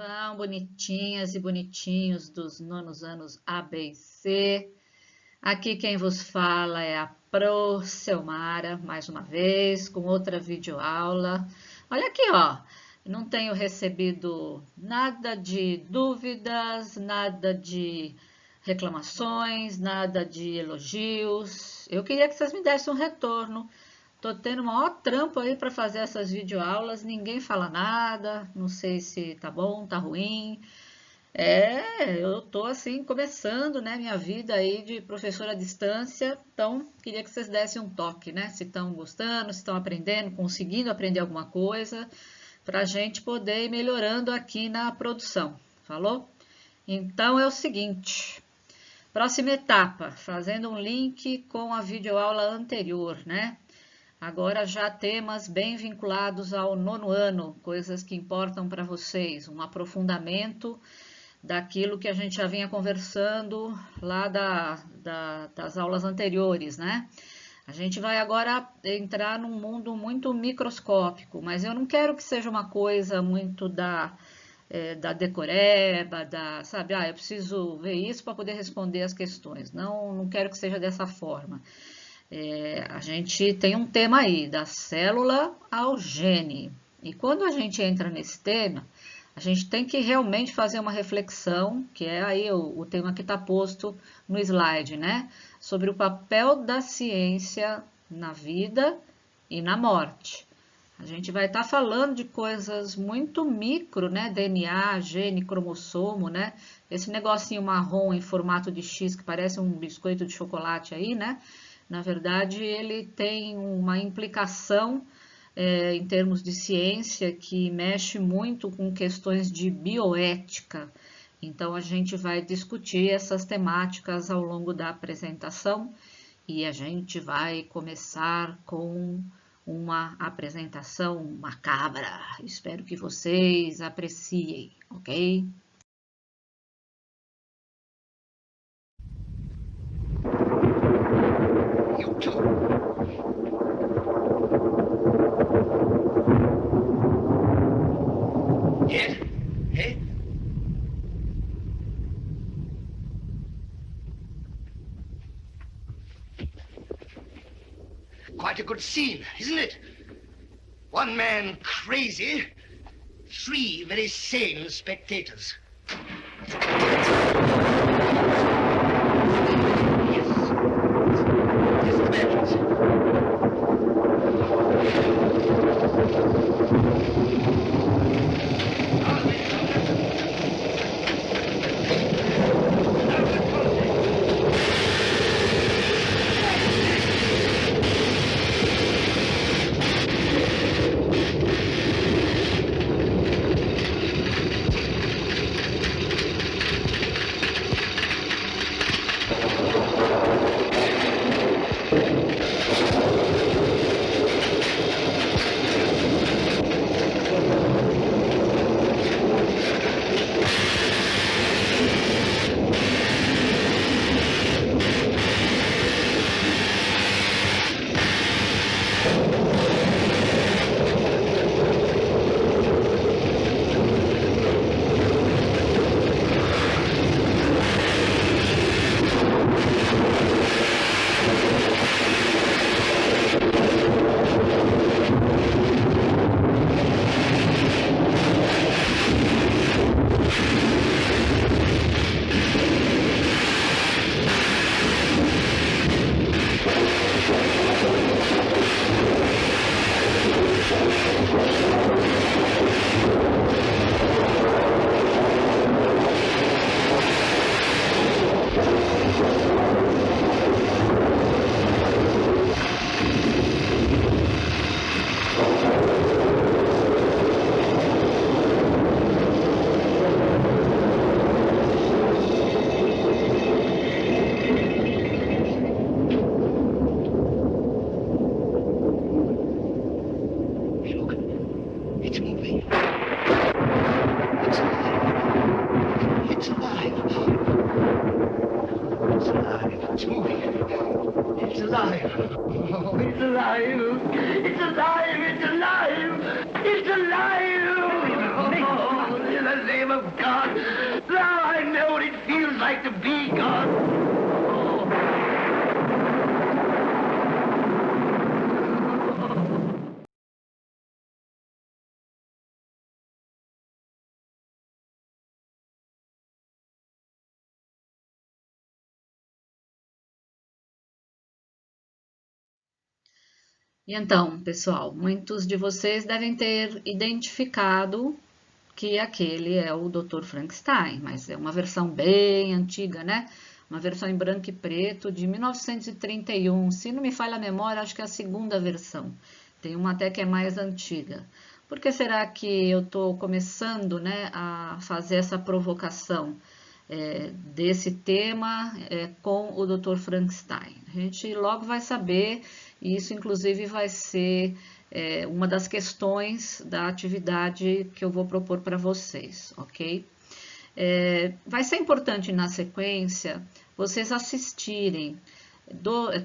Vão, bonitinhas e bonitinhos dos nonos anos A, B e C. Aqui quem vos fala é a Pro Selmara, mais uma vez, com outra videoaula. Olha aqui, ó, não tenho recebido nada de dúvidas, nada de reclamações, nada de elogios. Eu queria que vocês me dessem um retorno. Tô tendo o maior trampo aí para fazer essas videoaulas, ninguém fala nada, não sei se tá bom, tá ruim. Eu tô assim, começando, né, minha vida aí de professora à distância, então queria que vocês dessem um toque, né, se estão gostando, se estão aprendendo, conseguindo aprender alguma coisa, para a gente poder ir melhorando aqui na produção, falou? Então é o seguinte, próxima etapa, fazendo um link com a videoaula anterior, né? Agora já temas bem vinculados ao nono ano, coisas que importam para vocês, um aprofundamento daquilo que a gente já vinha conversando lá das aulas anteriores, né? A gente vai agora entrar num mundo muito microscópico, mas eu não quero que seja uma coisa muito da decoreba, sabe? Eu preciso ver isso para poder responder as questões. Não quero que seja dessa forma. A gente tem um tema aí, da célula ao gene. E quando a gente entra nesse tema, a gente tem que realmente fazer uma reflexão, que é aí o tema que está posto no slide, né? Sobre o papel da ciência na vida e na morte. A gente vai estar falando de coisas muito micro, né? DNA, gene, cromossomo, né? Esse negocinho marrom em formato de X que parece um biscoito de chocolate aí, né? Na verdade, ele tem uma implicação em termos de ciência que mexe muito com questões de bioética. Então, a gente vai discutir essas temáticas ao longo da apresentação e a gente vai começar com uma apresentação macabra. Espero que vocês apreciem, ok? You too. Yes? Hey? Quite a good scene, isn't it? One man crazy, 3 very sane spectators. E então, pessoal, muitos de vocês devem ter identificado que aquele é o Dr. Frankenstein, mas é uma versão bem antiga, né? Uma versão em branco e preto de 1931. Se não me falha a memória, acho que é a segunda versão. Tem uma até que é mais antiga. Por que será que eu estou começando, né, a fazer essa provocação desse tema com o Dr. Frankenstein? A gente logo vai saber, e isso inclusive vai ser uma das questões da atividade que eu vou propor para vocês, ok? Vai ser importante na sequência vocês assistirem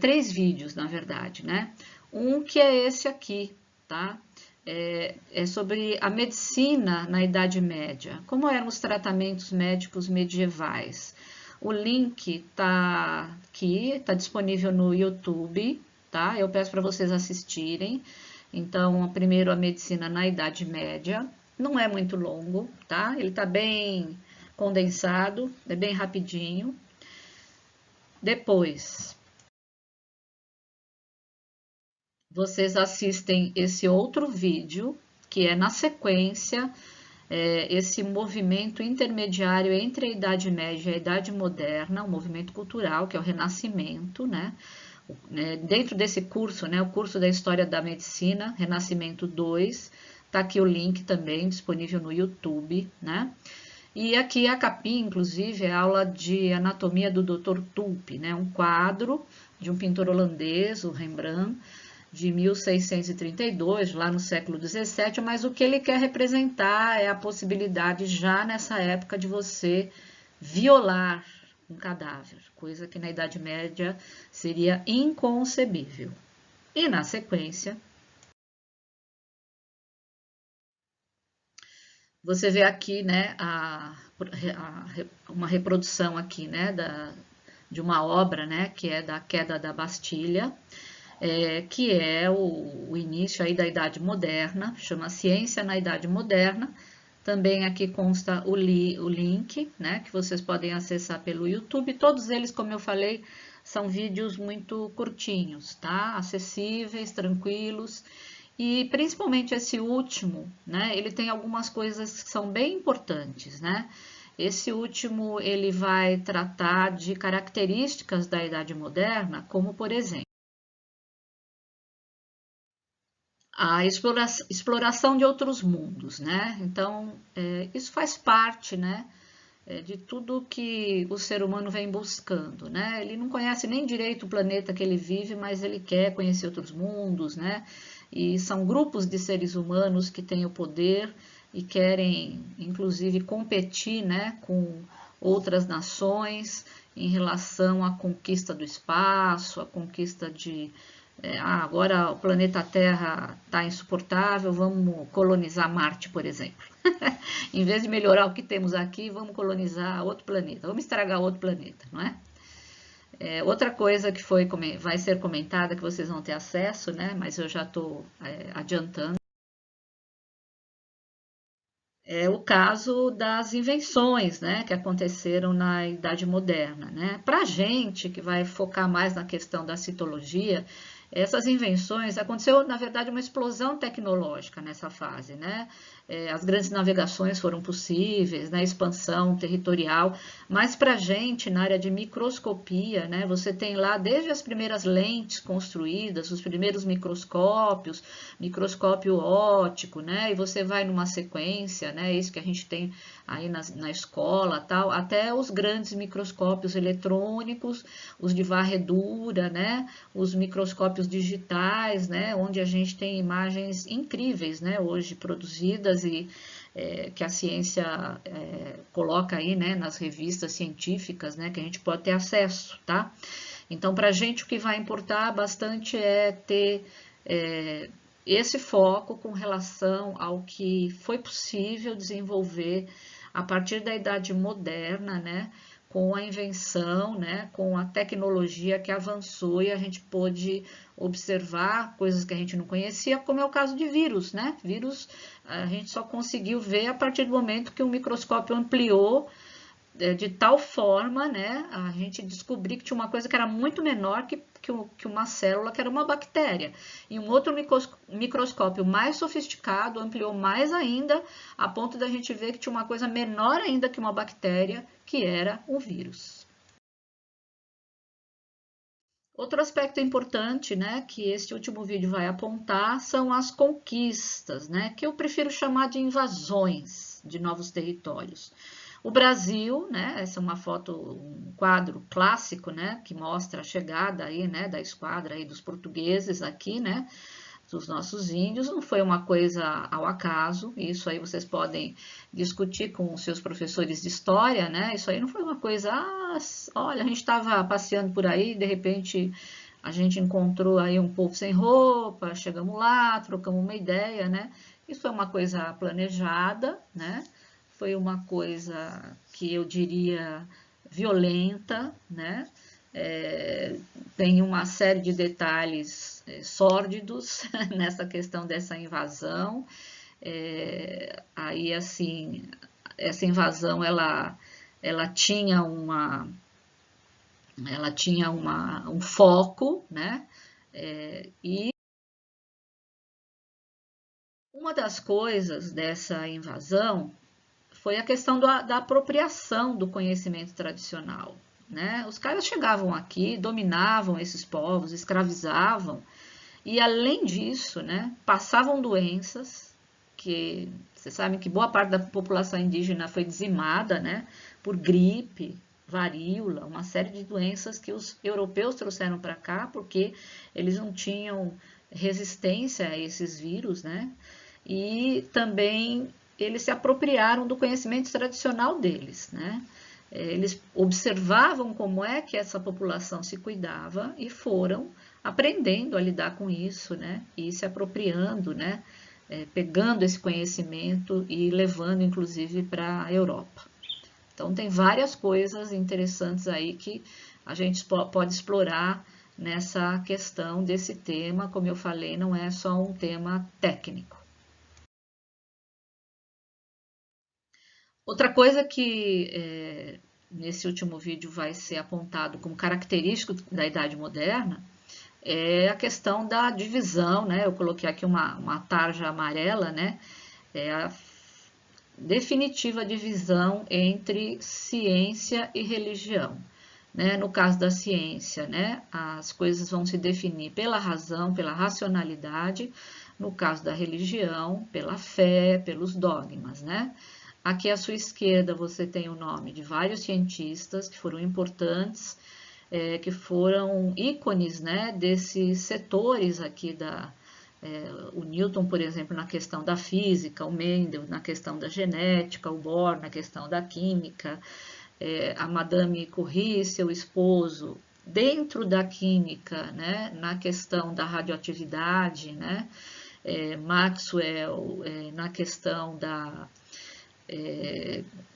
3 vídeos, na verdade, né? Um que é esse aqui, tá? É sobre a medicina na Idade Média, como eram os tratamentos médicos medievais. O link tá aqui, tá disponível no YouTube, tá? Eu peço para vocês assistirem. Então, primeiro a medicina na Idade Média, não é muito longo, tá? Ele tá bem condensado, é bem rapidinho. Depois, vocês assistem esse outro vídeo, que é na sequência, esse movimento intermediário entre a Idade Média e a Idade Moderna, o movimento cultural, que é o Renascimento, né? Dentro desse curso, né, o curso da História da Medicina, Renascimento 2, tá aqui o link também disponível no YouTube, né? E aqui a capinha, inclusive, é a aula de anatomia do Dr. Tulpe, né? Um quadro de um pintor holandês, o Rembrandt, de 1632, lá no século 17, mas o que ele quer representar é a possibilidade já nessa época de você violar um cadáver, coisa que na Idade Média seria inconcebível. E na sequência, você vê aqui, né, uma reprodução aqui, né, de uma obra, né, que é da Queda da Bastilha, que é o início aí da Idade Moderna, chama Ciência na Idade Moderna. Também aqui consta o link, né, que vocês podem acessar pelo YouTube. Todos eles, como eu falei, são vídeos muito curtinhos, tá? Acessíveis, tranquilos. E principalmente esse último, né, ele tem algumas coisas que são bem importantes, né? Esse último, ele vai tratar de características da Idade Moderna, como por exemplo, a exploração de outros mundos, né? Então, isso faz parte, né, de tudo que o ser humano vem buscando, né? Ele não conhece nem direito o planeta que ele vive, mas ele quer conhecer outros mundos, né? E são grupos de seres humanos que têm o poder e querem, inclusive, competir, né, com outras nações em relação à conquista do espaço, à conquista de agora o planeta Terra está insuportável, vamos colonizar Marte, por exemplo. Em vez de melhorar o que temos aqui, vamos colonizar outro planeta, vamos estragar outro planeta, não é? Outra coisa que vai ser comentada, que vocês vão ter acesso, né? Mas eu já estou adiantando. É o caso das invenções, né, que aconteceram na Idade Moderna, né? Para a gente que vai focar mais na questão da citologia, essas invenções aconteceu, na verdade, uma explosão tecnológica nessa fase, né? As grandes navegações foram possíveis, né? Expansão territorial, mas para a gente, na área de microscopia, né? Você tem lá desde as primeiras lentes construídas, os primeiros microscópios, microscópio óptico, né? E você vai numa sequência, né? Isso que a gente tem aí na escola, tal, até os grandes microscópios eletrônicos, os de varredura, né? Os microscópios digitais, né? Onde a gente tem imagens incríveis, né? Hoje produzidas e que a ciência coloca aí, né? Nas revistas científicas, né? Que a gente pode ter acesso, tá? Então, para a gente o que vai importar bastante é ter esse foco com relação ao que foi possível desenvolver a partir da Idade Moderna, né, com a invenção, né, com a tecnologia que avançou e a gente pôde observar coisas que a gente não conhecia, como é o caso de vírus, né? Vírus a gente só conseguiu ver a partir do momento que o microscópio ampliou de tal forma, né, a gente descobriu que tinha uma coisa que era muito menor que que uma célula, que era uma bactéria. E um outro microscópio mais sofisticado ampliou mais ainda, a ponto da gente ver que tinha uma coisa menor ainda que uma bactéria, que era um vírus. Outro aspecto importante, né, que este último vídeo vai apontar são as conquistas, né, que eu prefiro chamar de invasões de novos territórios. O Brasil, né, essa é uma foto, um quadro clássico, né, que mostra a chegada aí, né, da esquadra aí dos portugueses aqui, né, dos nossos índios, não foi uma coisa ao acaso, isso aí vocês podem discutir com os seus professores de história, né? Isso aí não foi uma coisa, olha, a gente estava passeando por aí, de repente a gente encontrou aí um povo sem roupa, chegamos lá, trocamos uma ideia, né? Isso foi uma coisa planejada, né? Foi uma coisa que eu diria violenta, né? Tem uma série de detalhes sórdidos nessa questão dessa invasão. Aí, assim, essa invasão, ela tinha um foco, né? E uma das coisas dessa invasão foi a questão da apropriação do conhecimento tradicional. Né? Os caras chegavam aqui, dominavam esses povos, escravizavam, e além disso, né, passavam doenças, que vocês sabem que boa parte da população indígena foi dizimada, né, por gripe, varíola, uma série de doenças que os europeus trouxeram para cá, porque eles não tinham resistência a esses vírus, né, e também eles se apropriaram do conhecimento tradicional deles, né. Eles observavam como é que essa população se cuidava e foram aprendendo a lidar com isso, né? E se apropriando, né? Pegando esse conhecimento e levando, inclusive, para a Europa. Então, tem várias coisas interessantes aí que a gente pode explorar nessa questão desse tema. Como eu falei, não é só um tema técnico. Outra coisa que nesse último vídeo vai ser apontado como característico da Idade Moderna é a questão da divisão, né? Eu coloquei aqui uma tarja amarela, né? É a definitiva divisão entre ciência e religião. Né? No caso da ciência, né? As coisas vão se definir pela razão, pela racionalidade. No caso da religião, pela fé, pelos dogmas, né? Aqui à sua esquerda você tem o nome de vários cientistas que foram importantes, que foram ícones, né, desses setores aqui o Newton, por exemplo, na questão da física, o Mendel na questão da genética, o Bohr na questão da química, a Madame Curie, seu esposo, dentro da química, né, na questão da radioatividade, né, Maxwell na questão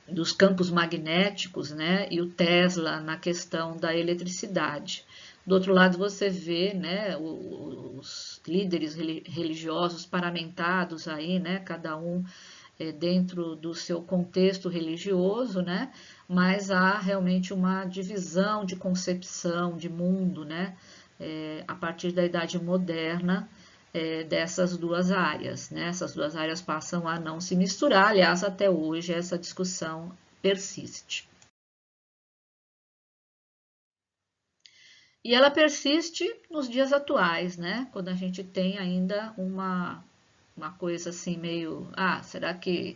dos campos magnéticos, né, e o Tesla na questão da eletricidade. Do outro lado você vê, né, os líderes religiosos paramentados aí, né, cada um dentro do seu contexto religioso, né, mas há realmente uma divisão de concepção de mundo, né, a partir da Idade Moderna, dessas duas áreas, né? Essas duas áreas passam a não se misturar, aliás, até hoje essa discussão persiste. E ela persiste nos dias atuais, né? Quando a gente tem ainda uma coisa assim meio, será que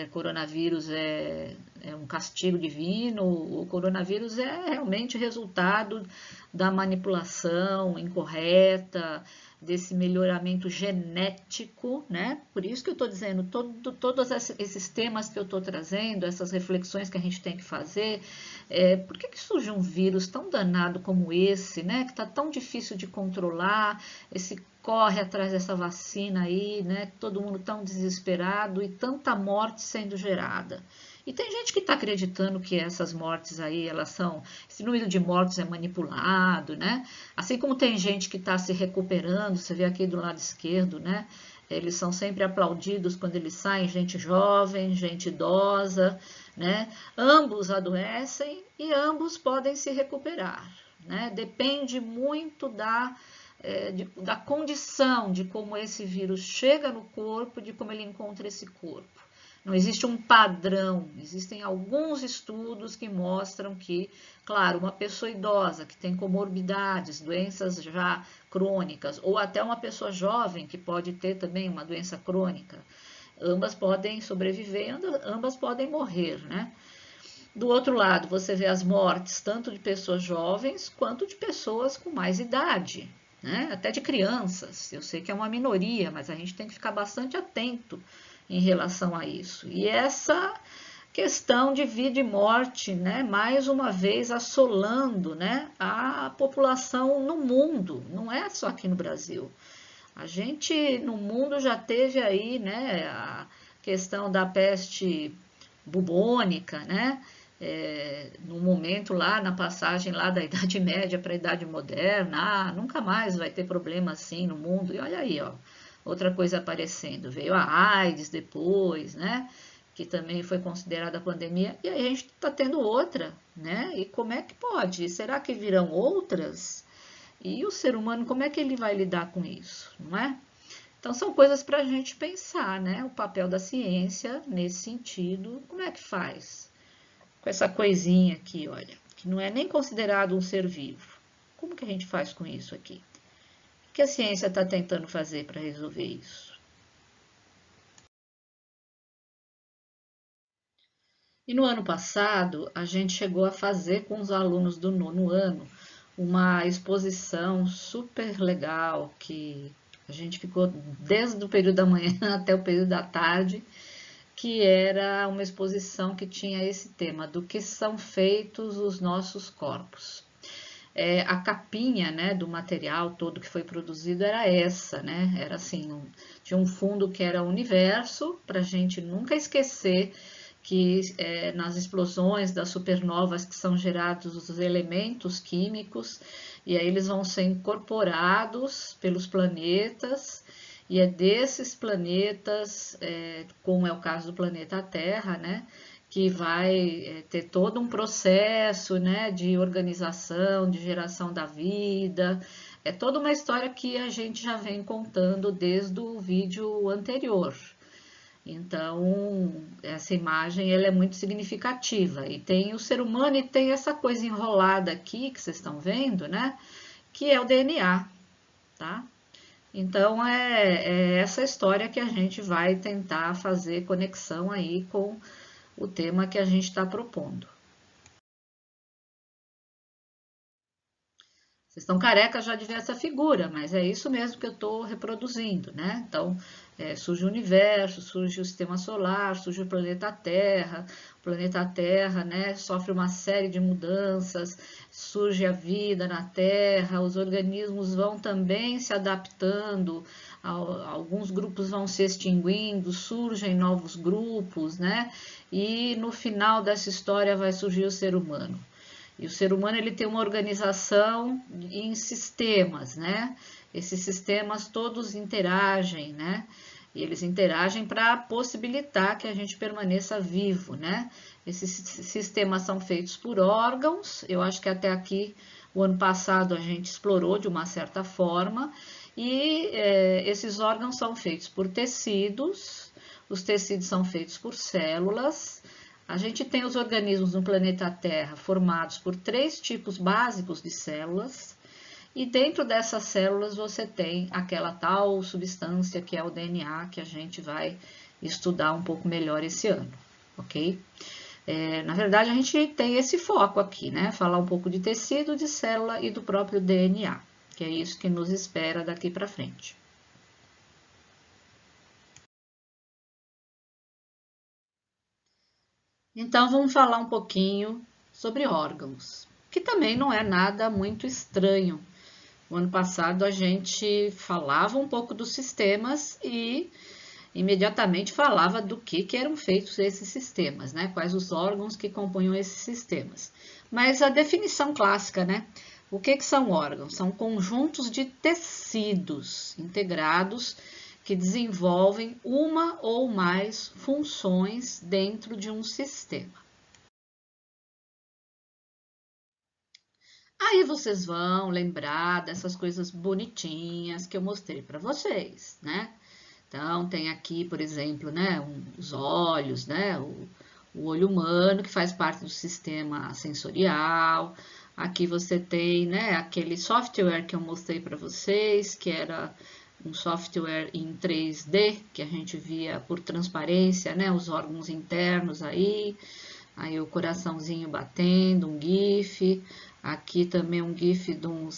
coronavírus é um castigo divino? O coronavírus é realmente resultado da manipulação incorreta, desse melhoramento genético, né? Por isso que eu estou dizendo, todos esses temas que eu estou trazendo, essas reflexões que a gente tem que fazer, por que surge um vírus tão danado como esse, né? Que está tão difícil de controlar, esse corre atrás dessa vacina aí, né? Todo mundo tão desesperado e tanta morte sendo gerada. E tem gente que está acreditando que essas mortes aí, esse número de mortes é manipulado, né? Assim como tem gente que está se recuperando, você vê aqui do lado esquerdo, né? Eles são sempre aplaudidos quando eles saem, gente jovem, gente idosa, né? Ambos adoecem e ambos podem se recuperar, né? Depende muito da condição de como esse vírus chega no corpo, de como ele encontra esse corpo. Não existe um padrão, existem alguns estudos que mostram que, claro, uma pessoa idosa que tem comorbidades, doenças já crônicas, ou até uma pessoa jovem que pode ter também uma doença crônica, ambas podem sobreviver, ambas podem morrer, né? Do outro lado, você vê as mortes tanto de pessoas jovens quanto de pessoas com mais idade, né? Até de crianças. Eu sei que é uma minoria, mas a gente tem que ficar bastante atento em relação a isso. E essa questão de vida e morte, né? Mais uma vez assolando, né? A população no mundo, não é só aqui no Brasil. A gente no mundo já teve aí, né? A questão da peste bubônica, né? No momento lá, na passagem lá da Idade Média para a Idade Moderna, nunca mais vai ter problema assim no mundo. E olha aí, ó, outra coisa aparecendo. Veio a AIDS depois, né? Que também foi considerada pandemia. E aí a gente está tendo outra, né? E como é que pode? Será que virão outras? E o ser humano, como é que ele vai lidar com isso, não é? Então, são coisas para a gente pensar, né? O papel da ciência nesse sentido, como é que faz? Com essa coisinha aqui, olha, que não é nem considerado um ser vivo. Como que a gente faz com isso aqui? O que a ciência está tentando fazer para resolver isso? E no ano passado, a gente chegou a fazer com os alunos do 9º ano uma exposição super legal, que a gente ficou desde o período da manhã até o período da tarde, que era uma exposição que tinha esse tema, do que são feitos os nossos corpos. A capinha, né, do material todo que foi produzido era essa, né? Era assim, tinha um fundo que era universo, para a gente nunca esquecer que nas explosões das supernovas que são gerados os elementos químicos, e aí eles vão ser incorporados pelos planetas, e é desses planetas, como é o caso do planeta Terra, né, que vai ter todo um processo, né, de organização, de geração da vida. É toda uma história que a gente já vem contando desde o vídeo anterior. Então, essa imagem ela é muito significativa. E tem o ser humano e tem essa coisa enrolada aqui que vocês estão vendo, né, que é o DNA, tá? Então, é essa história que a gente vai tentar fazer conexão aí com o tema que a gente está propondo. Vocês estão carecas já de ver essa figura, mas é isso mesmo que eu estou reproduzindo, né? Então, surge o universo, surge o sistema solar, surge o planeta Terra, né, sofre uma série de mudanças, surge a vida na Terra, os organismos vão também se adaptando, alguns grupos vão se extinguindo, surgem novos grupos, né? E no final dessa história vai surgir o ser humano. E o ser humano ele tem uma organização em sistemas, né? Esses sistemas todos interagem, né? E eles interagem para possibilitar que a gente permaneça vivo, né? Esses sistemas são feitos por órgãos. Eu acho que até aqui, o ano passado, a gente explorou de uma certa forma. E esses órgãos são feitos por tecidos. Os tecidos são feitos por células. A gente tem os organismos no planeta Terra formados por 3 tipos básicos de células, e dentro dessas células você tem aquela tal substância que é o DNA, que a gente vai estudar um pouco melhor esse ano, ok? Na verdade, a gente tem esse foco aqui, né? Falar um pouco de tecido, de célula e do próprio DNA, que é isso que nos espera daqui para frente. Então, vamos falar um pouquinho sobre órgãos, que também não é nada muito estranho. O ano passado a gente falava um pouco dos sistemas e imediatamente falava do que eram feitos esses sistemas, né? Quais os órgãos que compunham esses sistemas. Mas a definição clássica, né? O que são órgãos? São conjuntos de tecidos integrados que desenvolvem uma ou mais funções dentro de um sistema. Aí vocês vão lembrar dessas coisas bonitinhas que eu mostrei para vocês, né? Então, tem aqui, por exemplo, né, os olhos, né, o olho humano, que faz parte do sistema sensorial. Aqui você tem, né, aquele software que eu mostrei para vocês, que era um software em 3D, que a gente via por transparência, né, os órgãos internos aí o coraçãozinho batendo, um GIF. Aqui também um GIF de um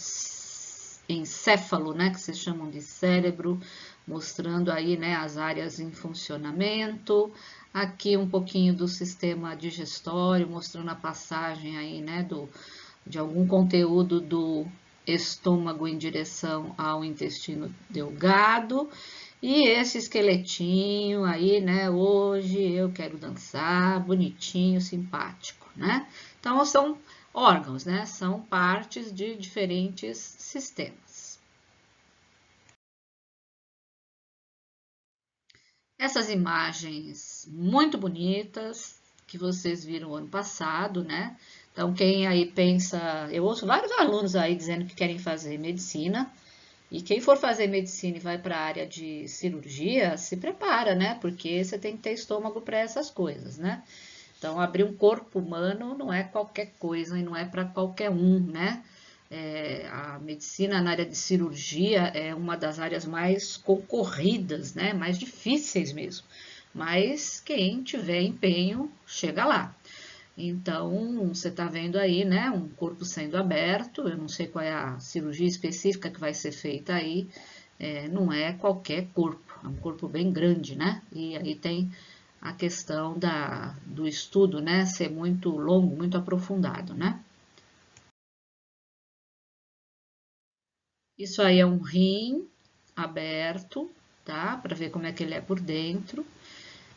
encéfalo, né, que vocês chamam de cérebro, mostrando aí, né, as áreas em funcionamento. Aqui um pouquinho do sistema digestório, mostrando a passagem aí, né, de algum conteúdo do estômago em direção ao intestino delgado. E esse esqueletinho aí, né, hoje eu quero dançar, bonitinho, simpático, né? Então, são órgãos, né, são partes de diferentes sistemas. Essas imagens muito bonitas que vocês viram ano passado, né? Então, quem aí pensa, eu ouço vários alunos aí dizendo que querem fazer medicina, e quem for fazer medicina e vai para a área de cirurgia, se prepara, né? Porque você tem que ter estômago para essas coisas, né? Então, abrir um corpo humano não é qualquer coisa e não é para qualquer um, né? A medicina na área de cirurgia é uma das áreas mais concorridas, né? Mais difíceis mesmo. Mas quem tiver empenho, chega lá. Então, você está vendo aí, né, um corpo sendo aberto, eu não sei qual é a cirurgia específica que vai ser feita aí, não é qualquer corpo, é um corpo bem grande, né? E aí tem a questão do estudo, né, ser muito longo, muito aprofundado, né? Isso aí é um rim aberto, tá? Para ver como é que ele é por dentro.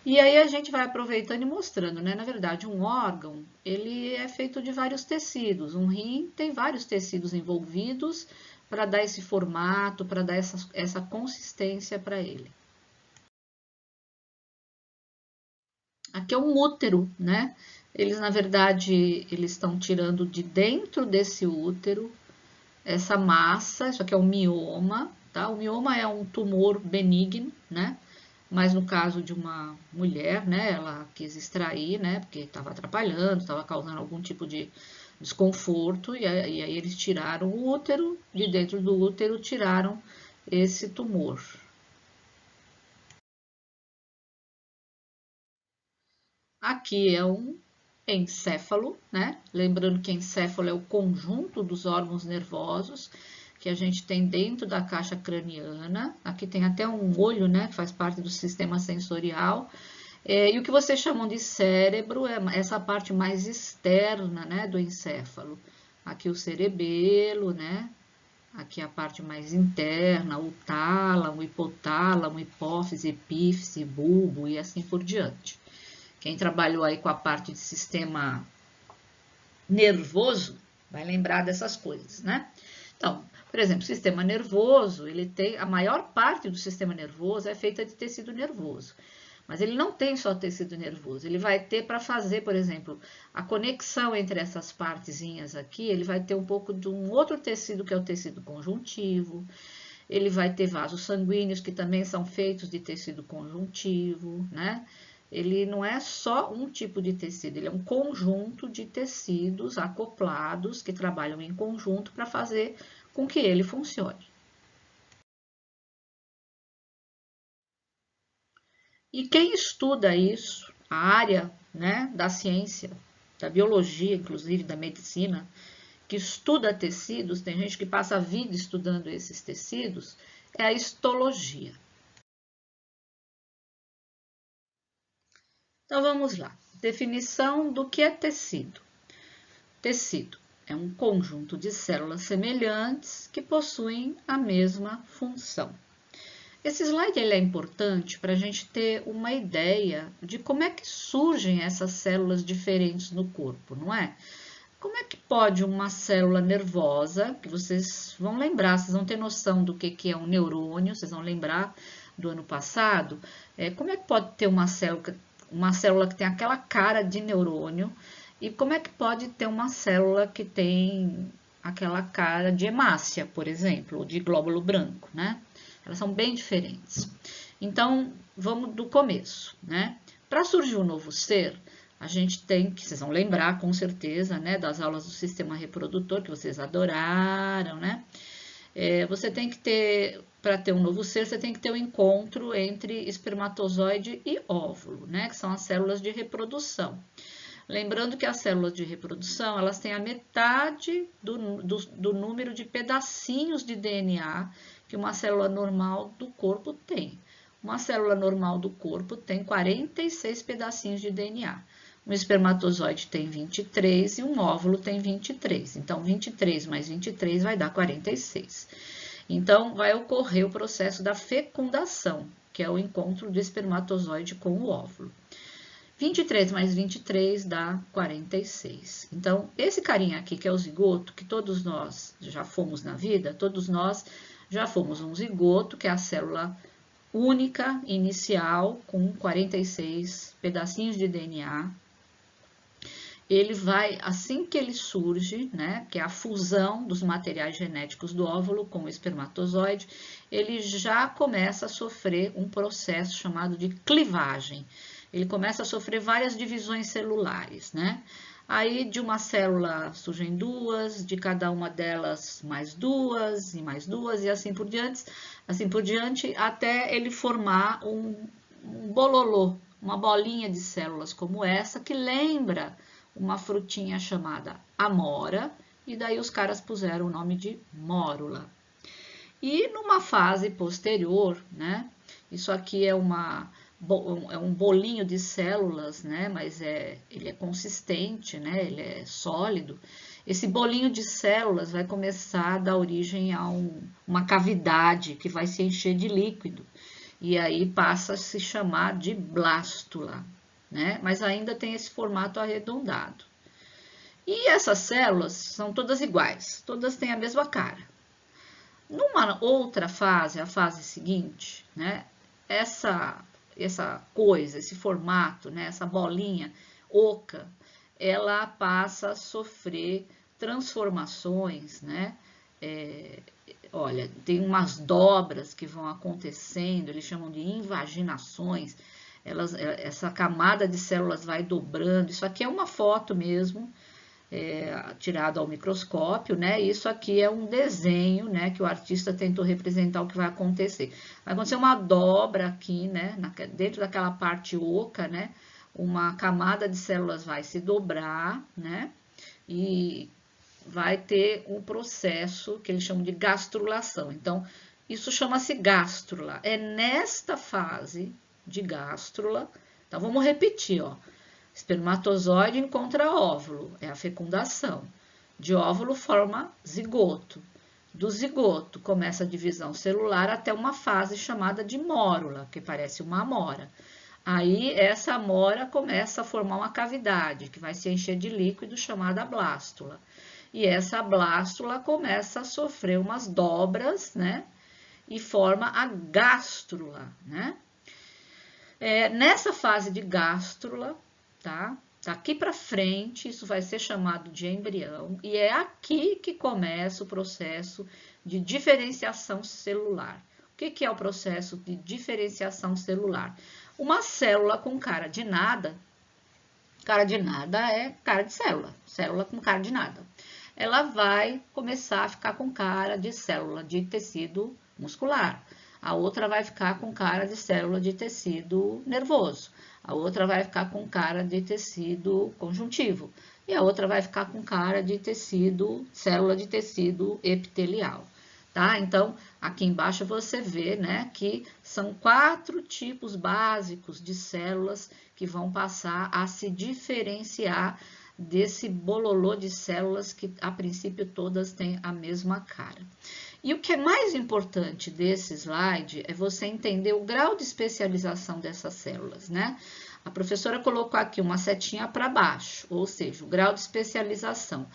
E aí a gente vai aproveitando e mostrando, né? Na verdade, um órgão, ele é feito de vários tecidos. Um rim tem vários tecidos envolvidos para dar esse formato, para dar essa consistência para ele. Aqui é um útero, né? Eles, na verdade, eles estão tirando de dentro desse útero essa massa, isso aqui é um mioma, tá? O mioma é um tumor benigno, né? Mas no caso de uma mulher, né, ela quis extrair, né, porque estava atrapalhando, estava causando algum tipo de desconforto, e aí eles tiraram o útero, de dentro do útero tiraram esse tumor. Aqui é um encéfalo, né? Lembrando que encéfalo é o conjunto dos órgãos nervosos que a gente tem dentro da caixa craniana. Aqui tem até um olho, né, que faz parte do sistema sensorial. E o que vocês chamam de cérebro é essa parte mais externa, né, do encéfalo. Aqui o cerebelo, né? Aqui a parte mais interna, o tálamo, hipotálamo, hipófise, epífise, bulbo e assim por diante. Quem trabalhou aí com a parte de sistema nervoso vai lembrar dessas coisas, né? Então, por exemplo, o sistema nervoso, ele tem a maior parte do sistema nervoso é feita de tecido nervoso. Mas ele não tem só tecido nervoso, ele vai ter para fazer, por exemplo, a conexão entre essas partezinhas aqui, ele vai ter um pouco de um outro tecido que é o tecido conjuntivo, ele vai ter vasos sanguíneos que também são feitos de tecido conjuntivo, né? Ele não é só um tipo de tecido, ele é um conjunto de tecidos acoplados que trabalham em conjunto para fazer com que ele funcione. E quem estuda isso, a área, né, da ciência, da biologia, inclusive da medicina, que estuda tecidos, tem gente que passa a vida estudando esses tecidos, é a histologia. Então vamos lá. Definição do que é tecido. Tecido é um conjunto de células semelhantes que possuem a mesma função. Esse slide ele é importante para a gente ter uma ideia de como é que surgem essas células diferentes no corpo, não é? Como é que pode uma célula nervosa, que vocês vão lembrar, vocês vão ter noção do que é um neurônio, vocês vão lembrar do ano passado, como é que pode ter uma célula que tem aquela cara de neurônio, e como é que pode ter uma célula que tem aquela cara de hemácia, por exemplo, ou de glóbulo branco, né? Elas são bem diferentes. Então, vamos do começo, né? Para surgir um novo ser, a gente tem que, vocês vão lembrar com certeza, né, das aulas do sistema reprodutor, que vocês adoraram, né? Você tem que ter, para ter um novo ser, você tem que ter um encontro entre espermatozoide e óvulo, né? Que são as células de reprodução. Lembrando que as células de reprodução, elas têm a metade do número de pedacinhos de DNA que uma célula normal do corpo tem. Uma célula normal do corpo tem 46 pedacinhos de DNA. Um espermatozoide tem 23 e um óvulo tem 23. Então, 23 mais 23 vai dar 46. Então, vai ocorrer o processo da fecundação, que é o encontro do espermatozoide com o óvulo. 23 mais 23 dá 46. Então, esse carinha aqui, que é o zigoto, que todos nós já fomos na vida, todos nós já fomos um zigoto, que é a célula única, inicial, com 46 pedacinhos de DNA. Ele vai, assim que ele surge, né, que é a fusão dos materiais genéticos do óvulo com o espermatozoide, ele já começa a sofrer um processo chamado de clivagem. Ele começa a sofrer várias divisões celulares, né? Aí, de uma célula surgem duas, de cada uma delas mais duas, e assim por diante, até ele formar um bololô, uma bolinha de células como essa, que lembra uma frutinha chamada amora, e daí os caras puseram o nome de mórula. E numa fase posterior, né? Isso aqui é um bolinho de células, né? Mas ele é consistente, né? Ele é sólido. Esse bolinho de células vai começar a dar origem a uma cavidade que vai se encher de líquido. E aí passa a se chamar de blástula, né? Mas ainda tem esse formato arredondado. E essas células são todas iguais, todas têm a mesma cara. Numa outra fase, a fase seguinte, né? Essa coisa, esse formato, né? Essa bolinha oca, ela passa a sofrer transformações, né? Olha, tem umas dobras que vão acontecendo, eles chamam de invaginações. Essa camada de células vai dobrando. Isso aqui é uma foto mesmo, tirada ao microscópio, né? Isso aqui é um desenho, né? Que o artista tentou representar o que vai acontecer. Vai acontecer uma dobra aqui, né? Dentro daquela parte oca, né? Uma camada de células vai se dobrar, né? E vai ter um processo que eles chamam de gastrulação. Então, isso chama-se gástrula. É nesta fase de gástrula. Então, vamos repetir, ó. Espermatozoide encontra óvulo, é a fecundação. De óvulo forma zigoto. Do zigoto começa a divisão celular até uma fase chamada de mórula, que parece uma amora. Aí essa amora começa a formar uma cavidade, que vai se encher de líquido, chamada blástula. E essa blástula começa a sofrer umas dobras, né? E forma a gástrula, né? Nessa fase de gástrula, tá? Daqui para frente, isso vai ser chamado de embrião, e é aqui que começa o processo de diferenciação celular. O que é o processo de diferenciação celular? Uma célula com cara de nada é cara de célula, célula com cara de nada. Ela vai começar a ficar com cara de célula de tecido muscular. A outra vai ficar com cara de célula de tecido nervoso. A outra vai ficar com cara de tecido conjuntivo. E a outra vai ficar com cara de célula de tecido epitelial. Tá? Então, aqui embaixo você vê, né, que são 4 tipos básicos de células que vão passar a se diferenciar desse bololô de células que, a princípio, todas têm a mesma cara. E o que é mais importante desse slide é você entender o grau de especialização dessas células, né? A professora colocou aqui uma setinha para baixo, ou seja, o grau de especialização.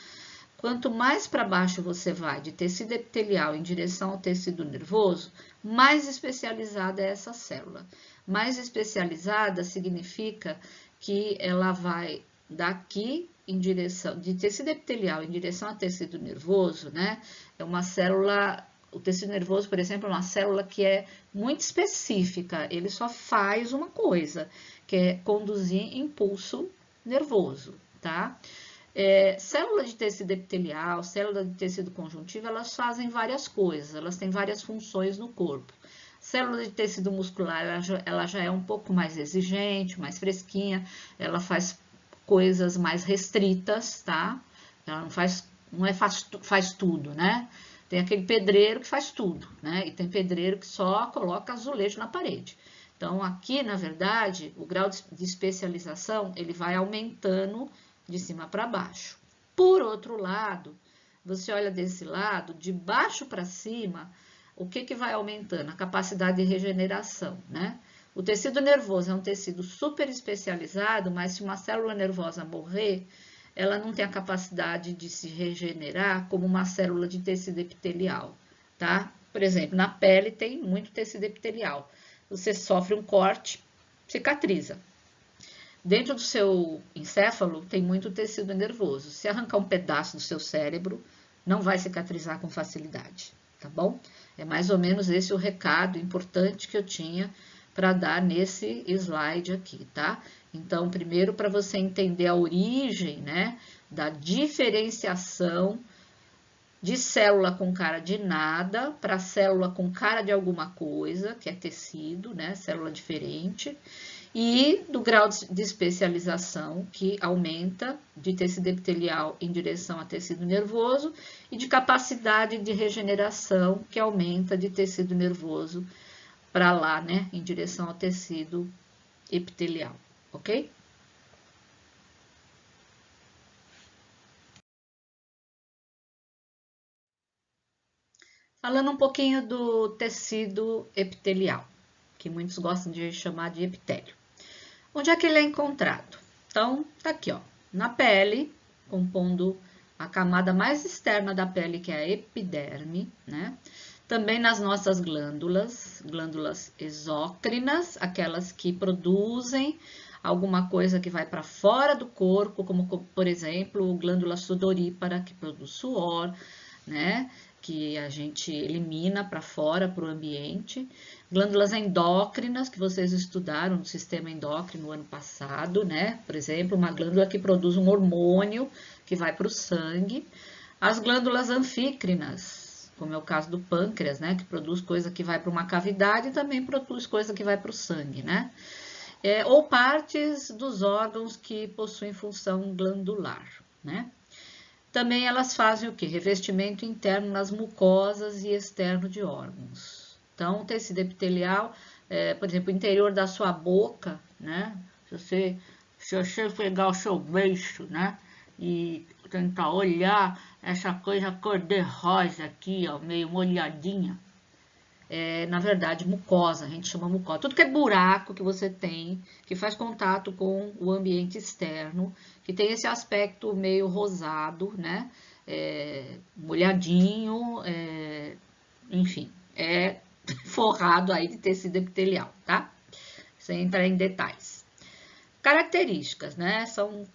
Quanto mais para baixo você vai de tecido epitelial em direção ao tecido nervoso, mais especializada é essa célula. Mais especializada significa que ela vai daqui em direção de tecido epitelial em direção a tecido nervoso, né? É uma célula, o tecido nervoso, por exemplo, é uma célula que é muito específica, ele só faz uma coisa, que é conduzir impulso nervoso, tá? Célula de tecido epitelial, célula de tecido conjuntivo, elas fazem várias coisas, elas têm várias funções no corpo. Célula de tecido muscular, ela já é um pouco mais exigente, mais fresquinha, ela faz coisas mais restritas, tá? Ela não faz tudo, né? Tem aquele pedreiro que faz tudo, né? E tem pedreiro que só coloca azulejo na parede. Então, aqui, na verdade, o grau de especialização, ele vai aumentando de cima para baixo. Por outro lado, você olha desse lado, de baixo para cima, o que vai aumentando? A capacidade de regeneração, né? O tecido nervoso é um tecido super especializado, mas se uma célula nervosa morrer, ela não tem a capacidade de se regenerar como uma célula de tecido epitelial, tá? Por exemplo, na pele tem muito tecido epitelial. Você sofre um corte, cicatriza. Dentro do seu encéfalo tem muito tecido nervoso. Se arrancar um pedaço do seu cérebro, não vai cicatrizar com facilidade, tá bom? É mais ou menos esse o recado importante que eu tinha para dar nesse slide aqui, tá? Então, primeiro, para você entender a origem, né, da diferenciação de célula com cara de nada para célula com cara de alguma coisa, que é tecido, né, célula diferente, e do grau de especialização, que aumenta de tecido epitelial em direção a tecido nervoso, e de capacidade de regeneração, que aumenta de tecido nervoso para lá, né, em direção ao tecido epitelial, ok? Falando um pouquinho do tecido epitelial, que muitos gostam de chamar de epitélio. Onde é que ele é encontrado? Então, tá aqui, ó, na pele, compondo a camada mais externa da pele, que é a epiderme, né? Também nas nossas glândulas exócrinas, aquelas que produzem alguma coisa que vai para fora do corpo, como, por exemplo, glândula sudorípara, que produz suor, né? Que a gente elimina para fora, para o ambiente. Glândulas endócrinas, que vocês estudaram no sistema endócrino no ano passado, né? Por exemplo, uma glândula que produz um hormônio que vai para o sangue. As glândulas anfícrinas, como é o caso do pâncreas, né? Que produz coisa que vai para uma cavidade e também produz coisa que vai para o sangue, né? Ou partes dos órgãos que possuem função glandular, né? Também elas fazem o quê? Revestimento interno nas mucosas e externo de órgãos. Então, o tecido epitelial, por exemplo, o interior da sua boca, né? Se você pegar o seu beiço, né? E tentar olhar essa coisa cor-de-rosa aqui, ó, meio molhadinha, na verdade, mucosa, a gente chama mucosa. Tudo que é buraco que você tem, que faz contato com o ambiente externo, que tem esse aspecto meio rosado, né? Molhadinho, enfim, é forrado aí de tecido epitelial, tá? Sem entrar em detalhes. Características, né? São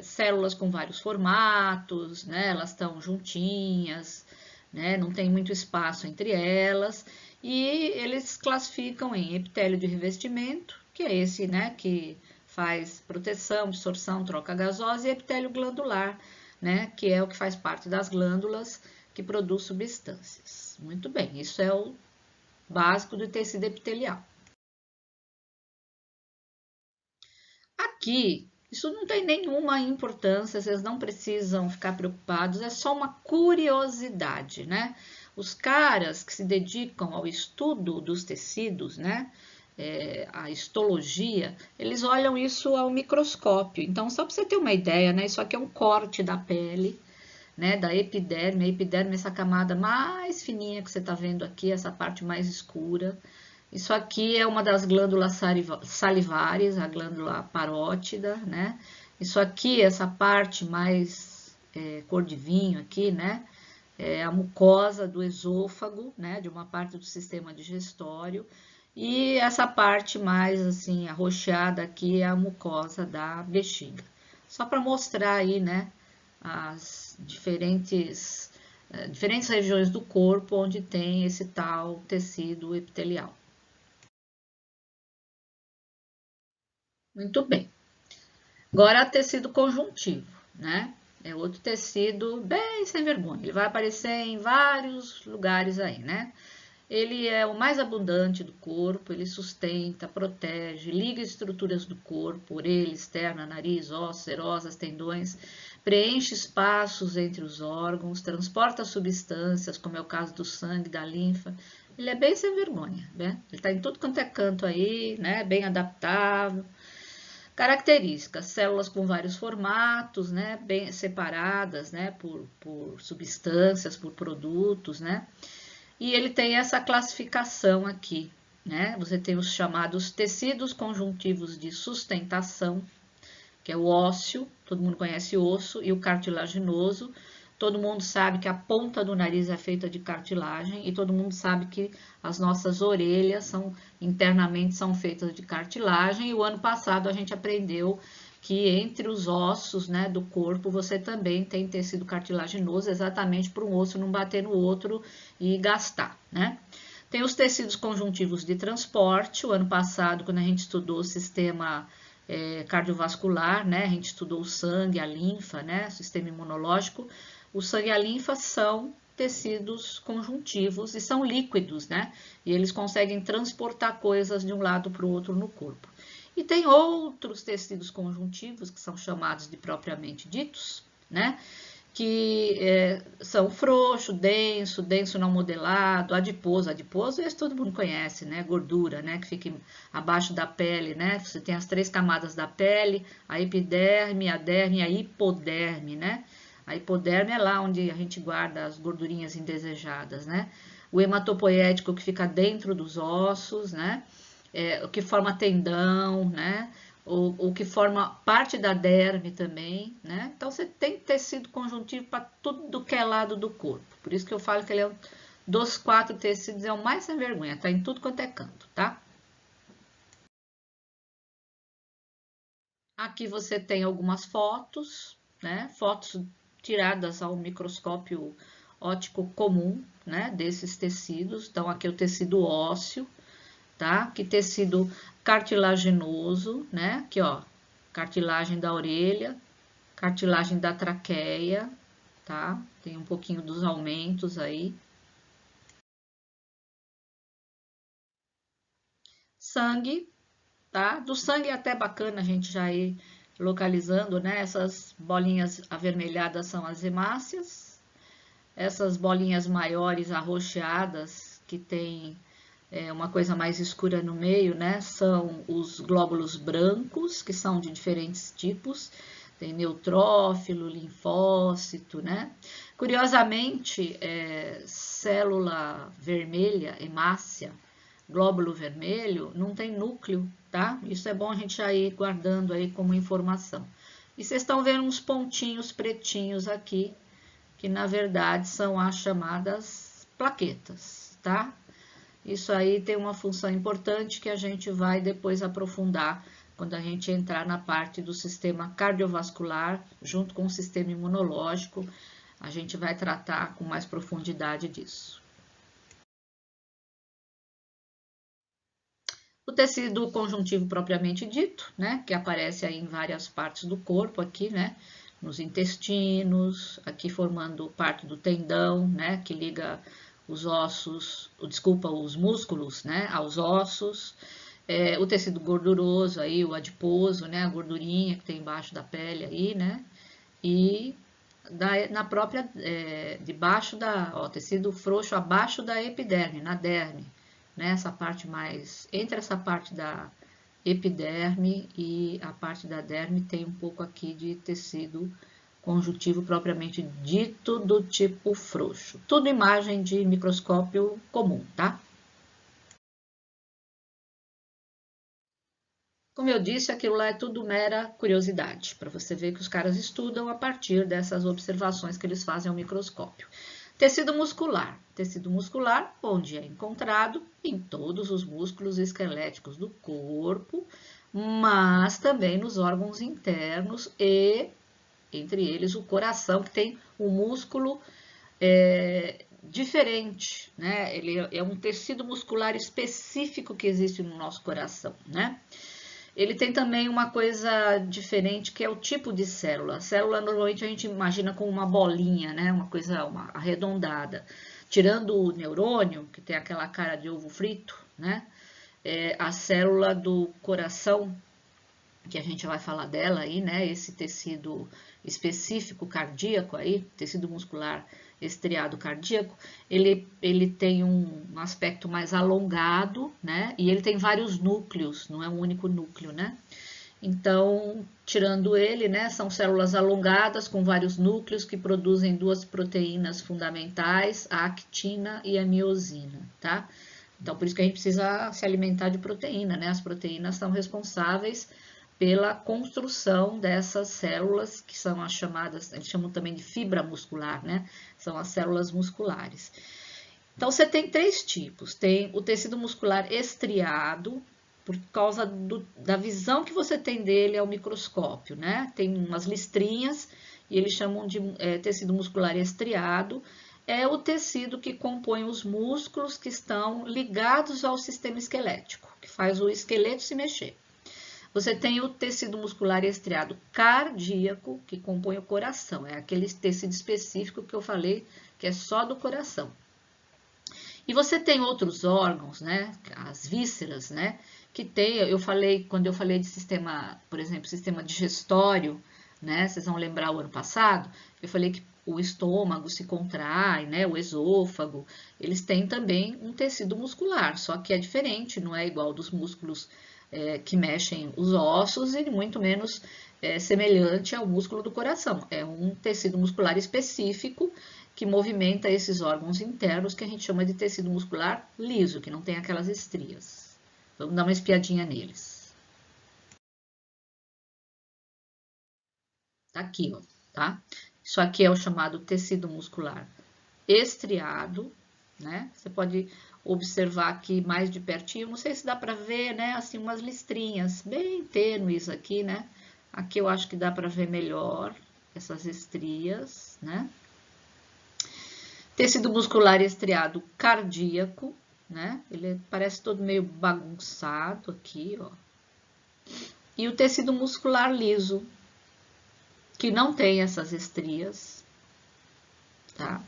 células com vários formatos, né? Elas estão juntinhas, né? Não tem muito espaço entre elas. E eles classificam em epitélio de revestimento, que é esse, né? Que faz proteção, absorção, troca gasosa, e epitélio glandular, né? Que é o que faz parte das glândulas que produz substâncias. Muito bem, isso é o básico do tecido epitelial. Aqui, isso não tem nenhuma importância, vocês não precisam ficar preocupados, é só uma curiosidade, né? Os caras que se dedicam ao estudo dos tecidos, né? A histologia, eles olham isso ao microscópio. Então, só para você ter uma ideia, né? Isso aqui é um corte da pele, né? Da epiderme. A epiderme é essa camada mais fininha que você está vendo aqui, essa parte mais escura. Isso aqui é uma das glândulas salivares, a glândula parótida, né? Isso aqui, essa parte mais cor de vinho aqui, né? É a mucosa do esôfago, né? De uma parte do sistema digestório. E essa parte mais, assim, arroxeada aqui é a mucosa da bexiga. Só para mostrar aí, né, as diferentes regiões do corpo onde tem esse tal tecido epitelial. Muito bem. Agora, tecido conjuntivo, né? É outro tecido bem sem vergonha. Ele vai aparecer em vários lugares aí, né? Ele é o mais abundante do corpo, ele sustenta, protege, liga estruturas do corpo, orelha, externa, nariz, ossos, serosas, tendões, preenche espaços entre os órgãos, transporta substâncias, como é o caso do sangue, da linfa. Ele é bem sem vergonha, né? Ele está em tudo quanto é canto aí, né? Bem adaptável. Características, células com vários formatos, né? Bem separadas, né? Por substâncias, por produtos, né? E ele tem essa classificação aqui, né? Você tem os chamados tecidos conjuntivos de sustentação, que é o ósseo, todo mundo conhece o osso, e o cartilaginoso. Todo mundo sabe que a ponta do nariz é feita de cartilagem e todo mundo sabe que as nossas orelhas internamente são feitas de cartilagem. E o ano passado a gente aprendeu que entre os ossos, né, do corpo você também tem tecido cartilaginoso, exatamente para um osso não bater no outro e gastar, né? Tem os tecidos conjuntivos de transporte. O ano passado, quando a gente estudou o sistema cardiovascular, né, a gente estudou o sangue, a linfa, né, o sistema imunológico. O sangue e a linfa são tecidos conjuntivos e são líquidos, né? E eles conseguem transportar coisas de um lado para o outro no corpo. E tem outros tecidos conjuntivos, que são chamados de propriamente ditos, né? Que são frouxo, denso não modelado, adiposo. Adiposo, esse todo mundo conhece, né? Gordura, né? Que fica abaixo da pele, né? Você tem as 3 camadas da pele, a epiderme, a derme e a hipoderme, né? A hipoderme é lá onde a gente guarda as gordurinhas indesejadas, né? O hematopoético, que fica dentro dos ossos, né? O que forma tendão, né? O que forma parte da derme também, né? Então, você tem tecido conjuntivo para tudo que é lado do corpo. Por isso que eu falo que ele é dos 4 tecidos, é o mais sem vergonha, tá em tudo quanto é canto, tá? Aqui você tem algumas fotos, né? Fotos tiradas ao microscópio óptico comum, né? Desses tecidos. Então, aqui é o tecido ósseo, tá? Que tecido cartilaginoso, né? Aqui, ó, cartilagem da orelha, cartilagem da traqueia, tá? Tem um pouquinho dos aumentos aí. Sangue, tá? Do sangue é até bacana a gente já ir localizando, né? Essas bolinhas avermelhadas são as hemácias. Essas bolinhas maiores arroxeadas, que tem uma coisa mais escura no meio, né? São os glóbulos brancos, que são de diferentes tipos. Tem neutrófilo, linfócito, né? Curiosamente, célula vermelha, hemácia, glóbulo vermelho, não tem núcleo, tá? Isso é bom a gente já ir guardando aí como informação. E vocês estão vendo uns pontinhos pretinhos aqui, que na verdade são as chamadas plaquetas, tá? Isso aí tem uma função importante que a gente vai depois aprofundar quando a gente entrar na parte do sistema cardiovascular, junto com o sistema imunológico, a gente vai tratar com mais profundidade disso. O tecido conjuntivo propriamente dito, né, que aparece aí em várias partes do corpo aqui, né, nos intestinos, aqui formando parte do tendão, né, que liga os ossos, os músculos, né, aos ossos. O tecido gorduroso aí, o adiposo, né, a gordurinha que tem embaixo da pele aí, né, e na própria, debaixo tecido frouxo abaixo da epiderme, na derme, né, essa parte mais, entre essa parte da epiderme e a parte da derme tem um pouco aqui de tecido conjuntivo propriamente dito do tipo frouxo. Tudo imagem de microscópio comum, tá? Como eu disse, aquilo lá é tudo mera curiosidade, para você ver que os caras estudam a partir dessas observações que eles fazem ao microscópio. Tecido muscular. Tecido muscular, onde é encontrado em todos os músculos esqueléticos do corpo, mas também nos órgãos internos e, entre eles, o coração, que tem um músculo diferente, né? Ele é um tecido muscular específico que existe no nosso coração, né? Ele tem também uma coisa diferente, que é o tipo de célula. A célula, normalmente, a gente imagina como uma bolinha, né? Uma coisa arredondada. Tirando o neurônio, que tem aquela cara de ovo frito, né? A célula do coração, que a gente vai falar dela aí, né? Esse tecido específico cardíaco aí, tecido muscular estriado cardíaco, ele tem um aspecto mais alongado, né? E ele tem vários núcleos, não é um único núcleo, né? Então, tirando ele, né, são células alongadas com vários núcleos que produzem duas proteínas fundamentais, a actina e a miosina, tá? Então, por isso que a gente precisa se alimentar de proteína, né? As proteínas são responsáveis pela construção dessas células, que são as chamadas, eles chamam também de fibra muscular, né? São as células musculares. Então, você tem três tipos. Tem o tecido muscular estriado, por causa da visão que você tem dele ao microscópio, né? Tem umas listrinhas e eles chamam de tecido muscular estriado. É o tecido que compõe os músculos que estão ligados ao sistema esquelético, que faz o esqueleto se mexer. Você tem o tecido muscular estriado cardíaco, que compõe o coração. É aquele tecido específico que eu falei, que é só do coração. E você tem outros órgãos, né? As vísceras, né? Que tem, quando eu falei de sistema, por exemplo, sistema digestório, né? Vocês vão lembrar o ano passado, eu falei que o estômago se contrai, né? O esôfago, eles têm também um tecido muscular, só que é diferente, não é igual dos músculos que mexem os ossos e muito menos semelhante ao músculo do coração. É um tecido muscular específico que movimenta esses órgãos internos que a gente chama de tecido muscular liso, que não tem aquelas estrias. Vamos dar uma espiadinha neles. Tá aqui, ó, tá? Isso aqui é o chamado tecido muscular estriado, né? Você pode observar aqui mais de pertinho, não sei se dá para ver, né? Assim, umas listrinhas bem tênues aqui, né? Aqui eu acho que dá para ver melhor essas estrias, né? Tecido muscular estriado cardíaco, né? Ele parece todo meio bagunçado aqui, ó. E o tecido muscular liso, que não tem essas estrias, tá?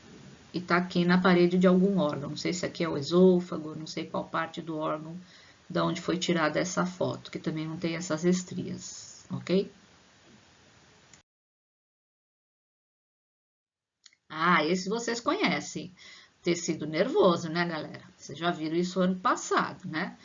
E tá aqui na parede de algum órgão. Não sei se aqui é o esôfago, não sei qual parte do órgão da onde foi tirada essa foto, que também não tem essas estrias, ok? Ah, esse vocês conhecem. Tecido nervoso, né, galera? Vocês já viram isso ano passado, né?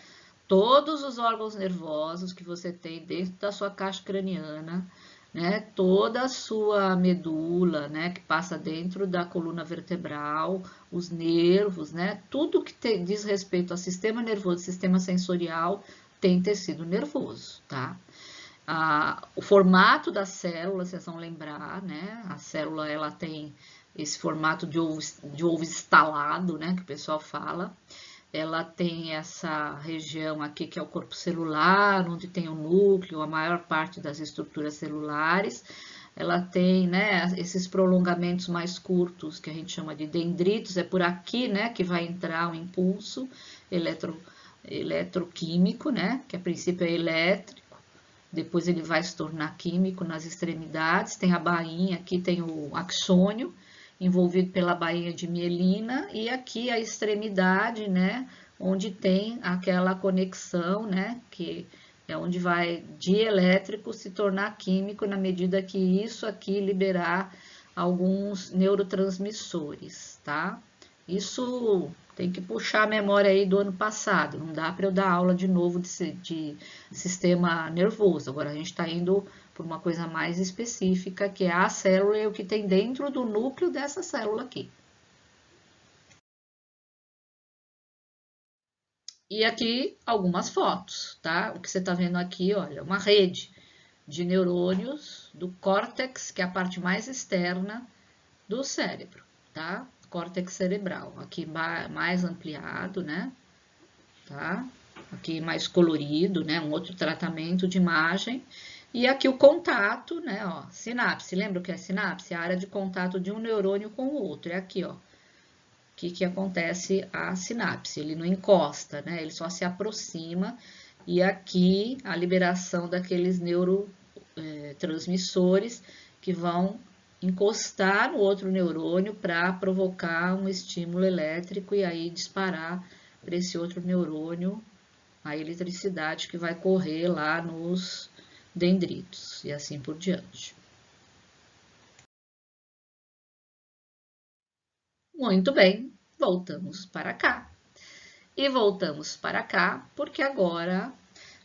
Todos os órgãos nervosos que você tem dentro da sua caixa craniana, né? Toda a sua medula, né? Que passa dentro da coluna vertebral, os nervos, né? Tudo que diz respeito ao sistema nervoso, sistema sensorial, tem tecido nervoso, tá? O formato da célula, vocês vão lembrar, né? A célula, ela tem esse formato de ovo estalado, né? Que o pessoal fala. Ela tem essa região aqui que é o corpo celular, onde tem o núcleo, a maior parte das estruturas celulares. Ela tem, né, esses prolongamentos mais curtos, que a gente chama de dendritos, é por aqui, né, que vai entrar o impulso eletroquímico, né, que a princípio é elétrico, depois ele vai se tornar químico nas extremidades. Tem a bainha, aqui tem o axônio, envolvido pela bainha de mielina, e aqui a extremidade, né, onde tem aquela conexão, né, que é onde vai de elétrico se tornar químico na medida que isso aqui liberar alguns neurotransmissores, tá? Isso tem que puxar a memória aí do ano passado, não dá para eu dar aula de novo de sistema nervoso. Agora a gente está indo por uma coisa mais específica, que é a célula e o que tem dentro do núcleo dessa célula aqui. E aqui algumas fotos, tá? O que você está vendo aqui, olha, uma rede de neurônios do córtex, que é a parte mais externa do cérebro, tá? Córtex cerebral, aqui mais ampliado, né? Tá? aqui mais colorido, né? Um outro tratamento de imagem. E aqui o contato, né? Ó, sinapse. Lembra o que é sinapse? A área de contato de um neurônio com o outro. É aqui, ó. Que acontece a sinapse. Ele não encosta, né? Ele só se aproxima. E aqui a liberação daqueles neurotransmissores que vão encostar no outro neurônio para provocar um estímulo elétrico e aí disparar para esse outro neurônio a eletricidade que vai correr lá nos dendritos e assim por diante. Muito bem, voltamos para cá. E voltamos para cá porque agora,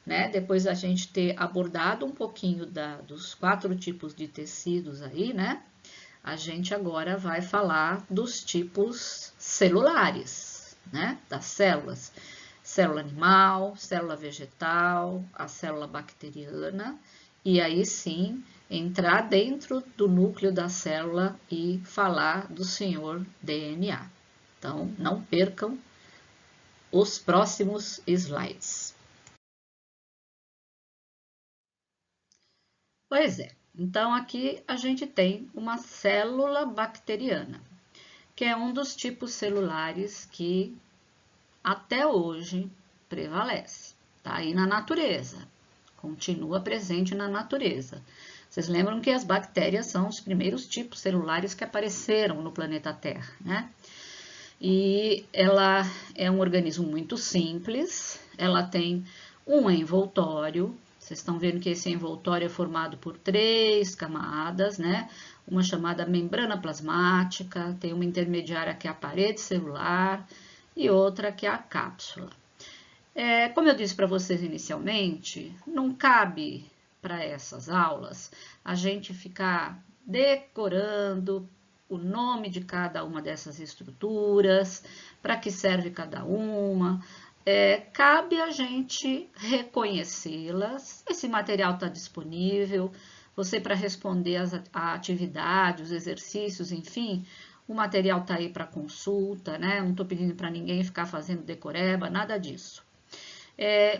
né, depois da gente ter abordado um pouquinho dos 4 tipos de tecidos aí, né, a gente agora vai falar dos tipos celulares, né, das células. Célula animal, célula vegetal, a célula bacteriana, e aí sim entrar dentro do núcleo da célula e falar do senhor DNA. Então, não percam os próximos slides. Pois é, então aqui a gente tem uma célula bacteriana, que é um dos tipos celulares que até hoje prevalece, tá aí na natureza, continua presente na natureza. Vocês lembram que as bactérias são os primeiros tipos celulares que apareceram no planeta Terra, né? E ela é um organismo muito simples, ela tem um envoltório. Vocês estão vendo que esse envoltório é formado por 3 camadas, né? Uma chamada membrana plasmática, tem uma intermediária que é a parede celular e outra que é a cápsula. Como eu disse para vocês inicialmente, não cabe para essas aulas a gente ficar decorando o nome de cada uma dessas estruturas, para que serve cada uma. Cabe a gente reconhecê-las. Esse material está disponível. Você, para responder a atividade, os exercícios, enfim, o material está aí para consulta, né? Não estou pedindo para ninguém ficar fazendo decoreba, nada disso.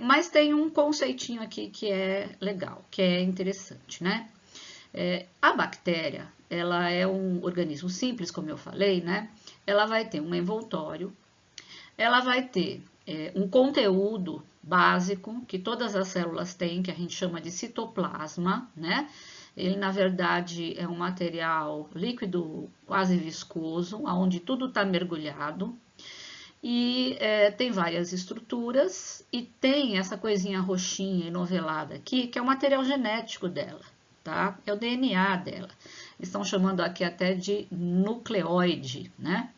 Mas tem um conceitinho aqui que é legal, que é interessante, né? A bactéria, ela é um organismo simples, como eu falei, né? Ela vai ter um envoltório, ela vai ter um conteúdo básico que todas as células têm, que a gente chama de citoplasma, né? Ele, na verdade, é um material líquido quase viscoso, onde tudo está mergulhado. E tem várias estruturas e tem essa coisinha roxinha enovelada aqui, que é o material genético dela, tá? É o DNA dela. Eles estão chamando aqui até de nucleóide, né?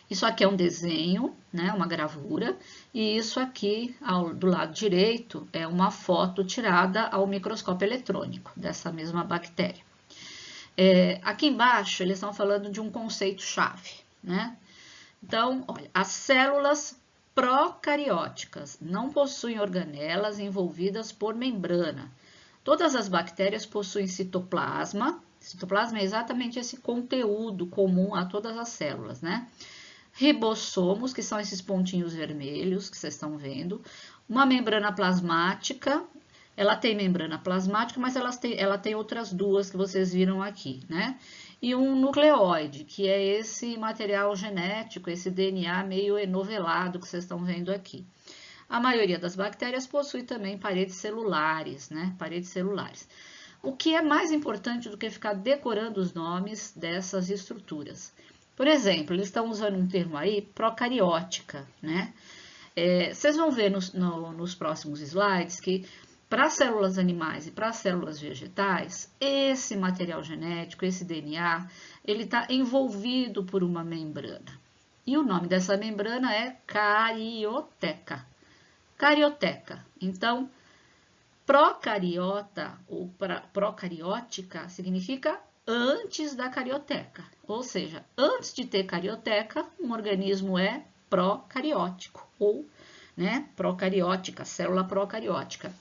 Isso aqui é um desenho, né? Uma gravura, e isso aqui, do lado direito, é uma foto tirada ao microscópio eletrônico dessa mesma bactéria. Aqui embaixo, eles estão falando de um conceito-chave, né? Então, olha, as células procarióticas não possuem organelas envolvidas por membrana. Todas as bactérias possuem citoplasma. Citoplasma é exatamente esse conteúdo comum a todas as células, né? Ribossomos, que são esses pontinhos vermelhos que vocês estão vendo. Uma membrana plasmática. Ela tem membrana plasmática, mas ela tem outras 2 que vocês viram aqui, né? E um nucleóide, que é esse material genético, esse DNA meio enovelado que vocês estão vendo aqui. A maioria das bactérias possui também paredes celulares, né? Paredes celulares. O que é mais importante do que ficar decorando os nomes dessas estruturas? Por exemplo, eles estão usando um termo aí, procariótica, né? Vocês vão ver nos próximos slides que para as células animais e para as células vegetais, esse material genético, esse DNA, ele está envolvido por uma membrana. E o nome dessa membrana é carioteca. Carioteca. Então, procariota ou procariótica significa antes da carioteca. Ou seja, antes de ter carioteca, um organismo é procariótico ou, né, procariótica, célula procariótica.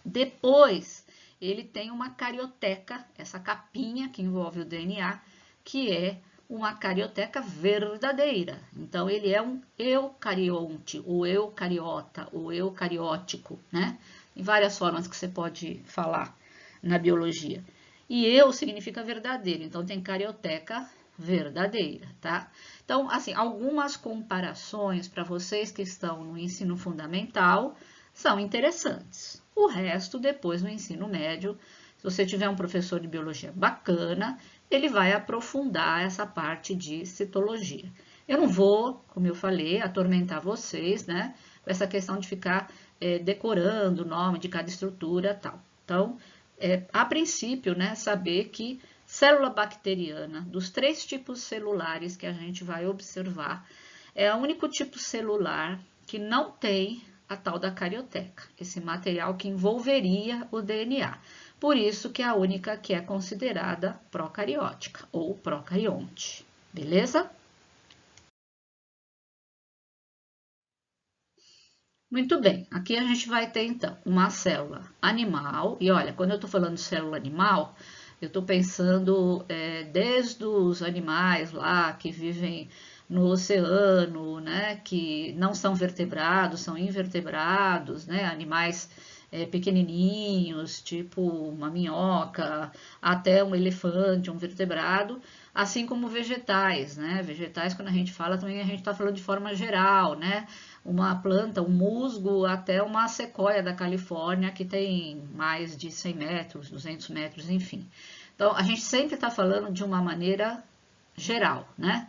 Depois, ele tem uma carioteca, essa capinha que envolve o DNA, que é uma carioteca verdadeira. Então, ele é um eucarionte, ou eucariota, ou eucariótico, né? Tem várias formas que você pode falar na biologia. E eu significa verdadeiro, então tem carioteca verdadeira, tá? Então, assim, algumas comparações para vocês que estão no ensino fundamental são interessantes. O resto, depois no ensino médio, se você tiver um professor de biologia bacana, ele vai aprofundar essa parte de citologia. Eu não vou, como eu falei, atormentar vocês, né, com essa questão de ficar decorando o nome de cada estrutura e tal. Então, a princípio, né, saber que célula bacteriana, dos 3 tipos celulares que a gente vai observar, é o único tipo celular que não tem a tal da carioteca, esse material que envolveria o DNA. Por isso que é a única que é considerada procariótica ou procarionte. Beleza? Muito bem, aqui a gente vai ter então uma célula animal, e olha, quando eu estou falando de célula animal, eu estou pensando desde os animais lá que vivem no oceano, né, que não são vertebrados, são invertebrados, né, animais pequenininhos, tipo uma minhoca, até um elefante, um vertebrado, assim como vegetais, né, vegetais quando a gente fala também a gente está falando de forma geral, né, uma planta, um musgo, até uma sequoia da Califórnia, que tem mais de 100 metros, 200 metros, enfim. Então, a gente sempre está falando de uma maneira geral, né?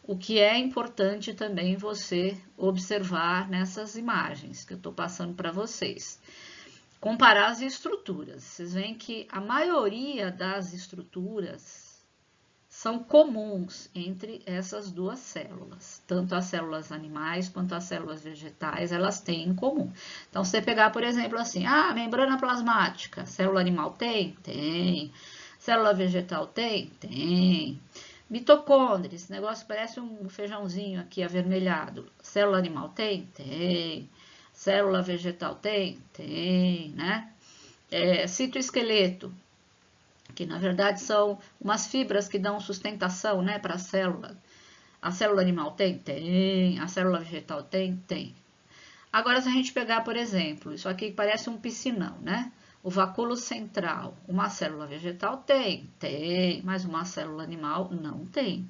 O que é importante também você observar nessas imagens que eu estou passando para vocês. Comparar as estruturas. Vocês veem que a maioria das estruturas são comuns entre essas duas células. Tanto as células animais quanto as células vegetais, elas têm em comum. Então, se você pegar, por exemplo, assim, membrana plasmática, célula animal tem? Tem. Célula vegetal tem? Tem. Mitocôndria, esse negócio parece um feijãozinho aqui avermelhado. Célula animal tem? Tem. Célula vegetal tem? Tem, né? Citoesqueleto, que na verdade são umas fibras que dão sustentação, né, para a célula. A célula animal tem? Tem. A célula vegetal tem? Tem. Agora, se a gente pegar, por exemplo, isso aqui parece um piscinão, né? O vacúolo central, uma célula vegetal tem? Tem, mas uma célula animal não tem.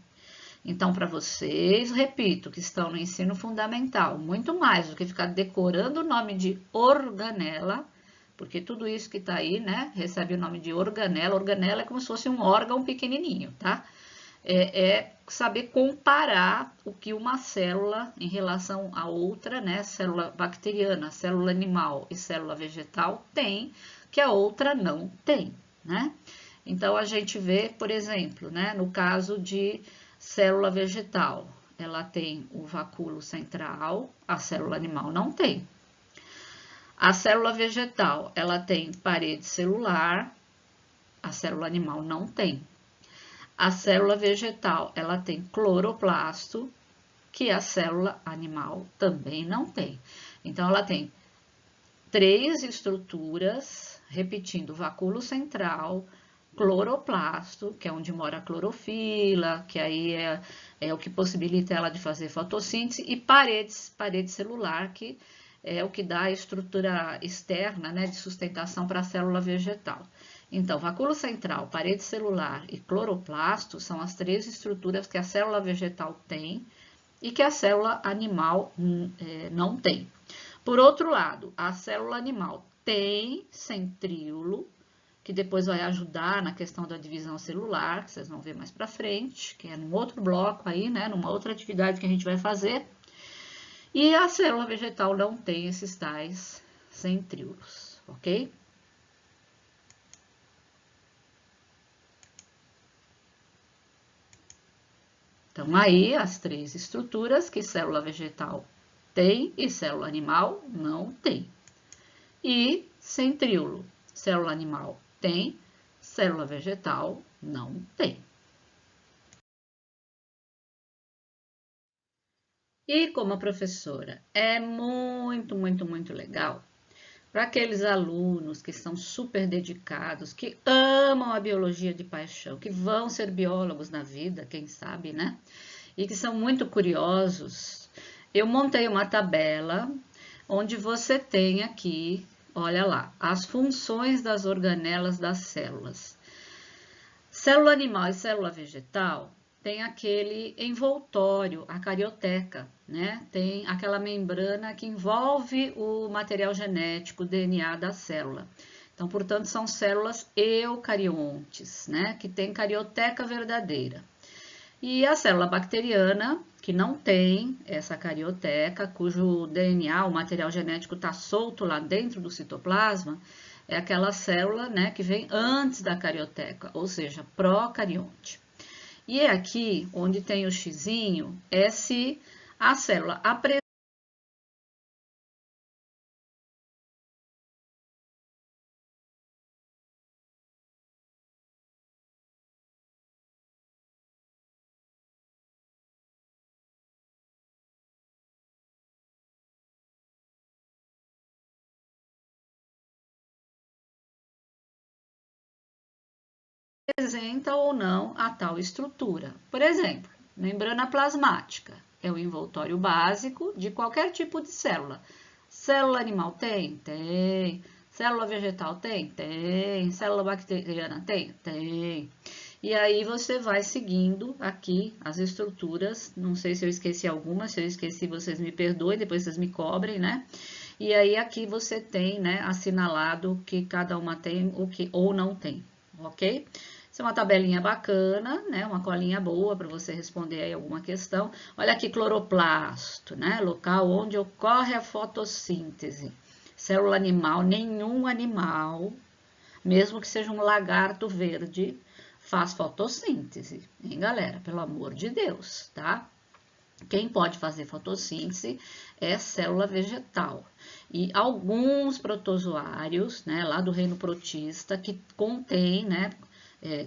Então, para vocês, repito, que estão no ensino fundamental, muito mais do que ficar decorando o nome de organela, porque tudo isso que está aí, né, recebe o nome de organela. Organela é como se fosse um órgão pequenininho, tá? É saber comparar o que uma célula em relação a outra, né, célula bacteriana, célula animal e célula vegetal tem, que a outra não tem, né? Então, a gente vê, por exemplo, né, no caso de célula vegetal, ela tem o vacúolo central, a célula animal não tem. A célula vegetal, ela tem parede celular, a célula animal não tem. A célula vegetal, ela tem cloroplasto, que a célula animal também não tem. Então, ela tem 3 estruturas, repetindo, vacúolo central, cloroplasto, que é onde mora a clorofila, que aí é o que possibilita ela de fazer fotossíntese, e parede celular, que é o que dá a estrutura externa, né, de sustentação para a célula vegetal. Então, vacúolo central, parede celular e cloroplasto são as 3 estruturas que a célula vegetal tem e que a célula animal não tem. Por outro lado, a célula animal tem centríolo, que depois vai ajudar na questão da divisão celular, que vocês vão ver mais para frente, que é num outro bloco aí, né, numa outra atividade que a gente vai fazer. E a célula vegetal não tem esses tais centríolos, ok? Então, aí as 3 estruturas que célula vegetal tem e célula animal não tem. E centríolo, célula animal tem, célula vegetal não tem. E como a professora é muito legal, para aqueles alunos que são super dedicados, que amam a biologia de paixão, que vão ser biólogos na vida, quem sabe, né? E que são muito curiosos, eu montei uma tabela onde você tem aqui, olha lá, as funções das organelas das células. Célula animal e célula vegetal tem aquele envoltório, a carioteca, né? Tem aquela membrana que envolve o material genético, o DNA da célula. Então, portanto, são células eucariontes, né? Que tem carioteca verdadeira. E a célula bacteriana, que não tem essa carioteca, cujo DNA, o material genético, está solto lá dentro do citoplasma, é aquela célula, né, que vem antes da carioteca, ou seja, procarionte. E é aqui onde tem o xizinho, é se a célula apresenta ou não a tal estrutura. Por exemplo, membrana plasmática é o envoltório básico de qualquer tipo de célula. Célula animal tem? Tem. Célula vegetal tem? Tem. Célula bacteriana tem? Tem. E aí você vai seguindo aqui as estruturas. Não sei se eu esqueci alguma, se eu esqueci vocês me perdoem, depois vocês me cobrem, né? E aí aqui você tem, né, assinalado que cada uma tem o que ou não tem, ok? Isso é uma tabelinha bacana, né? Uma colinha boa para você responder aí alguma questão. Olha aqui, cloroplasto, né? Local onde ocorre a fotossíntese. Célula animal, nenhum animal, mesmo que seja um lagarto verde, faz fotossíntese, hein, galera? Pelo amor de Deus, tá? Quem pode fazer fotossíntese é célula vegetal. E alguns protozoários, né, lá do reino protista, que contém, né,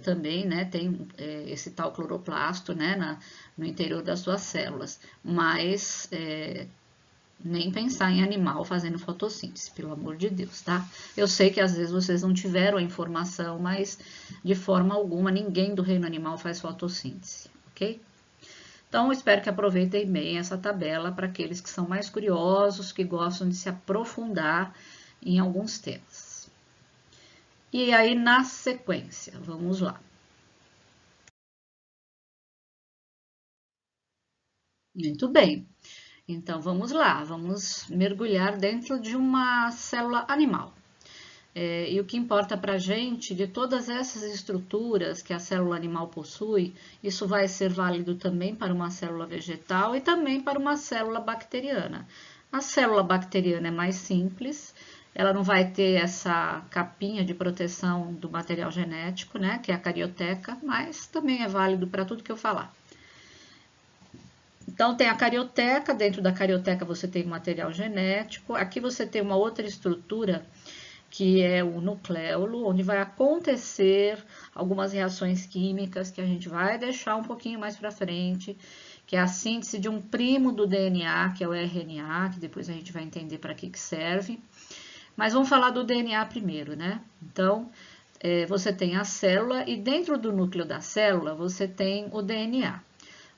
também, né, tem esse tal cloroplasto, né, no interior das suas células, mas nem pensar em animal fazendo fotossíntese, pelo amor de Deus, tá? Eu sei que às vezes vocês não tiveram a informação, mas de forma alguma ninguém do reino animal faz fotossíntese, ok? Então, espero que aproveitem bem essa tabela para aqueles que são mais curiosos, que gostam de se aprofundar em alguns temas. E aí, na sequência, vamos lá. Muito bem. Então, vamos lá. Vamos mergulhar dentro de uma célula animal. E o que importa para a gente, de todas essas estruturas que a célula animal possui, isso vai ser válido também para uma célula vegetal e também para uma célula bacteriana. A célula bacteriana é mais simples, ela não vai ter essa capinha de proteção do material genético, né, que é a carioteca, mas também é válido para tudo que eu falar. Então, tem a carioteca, dentro da carioteca você tem o material genético, aqui você tem uma outra estrutura que é o nucleolo, onde vai acontecer algumas reações químicas que a gente vai deixar um pouquinho mais para frente, que é a síntese de um primo do DNA, que é o RNA, que depois a gente vai entender para que serve. Mas vamos falar do DNA primeiro, né? Então, você tem a célula e dentro do núcleo da célula você tem o DNA.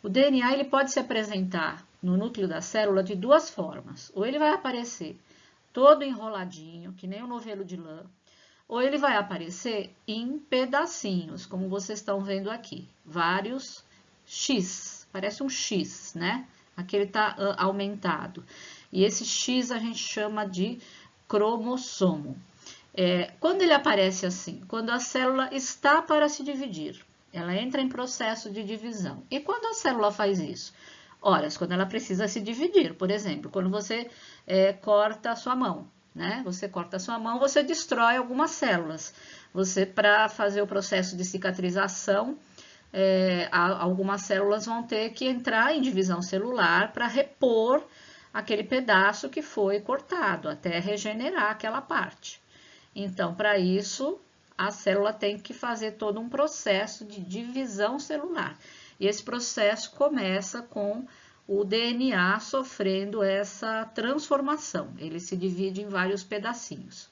O DNA ele pode se apresentar no núcleo da célula de duas formas. Ou ele vai aparecer todo enroladinho, que nem um novelo de lã, ou ele vai aparecer em pedacinhos, como vocês estão vendo aqui, vários X, parece um X, né? Aqui ele está aumentado. E esse X a gente chama de cromossomo. Quando ele aparece assim, quando a célula está para se dividir, ela entra em processo de divisão. E quando a célula faz isso? Horas, quando ela precisa se dividir, por exemplo, quando você corta a sua mão, né? Você corta a sua mão, você destrói algumas células. Você, para fazer o processo de cicatrização, algumas células vão ter que entrar em divisão celular para repor aquele pedaço que foi cortado, até regenerar aquela parte. Então, para isso, a célula tem que fazer todo um processo de divisão celular. E esse processo começa com o DNA sofrendo essa transformação. Ele se divide em vários pedacinhos.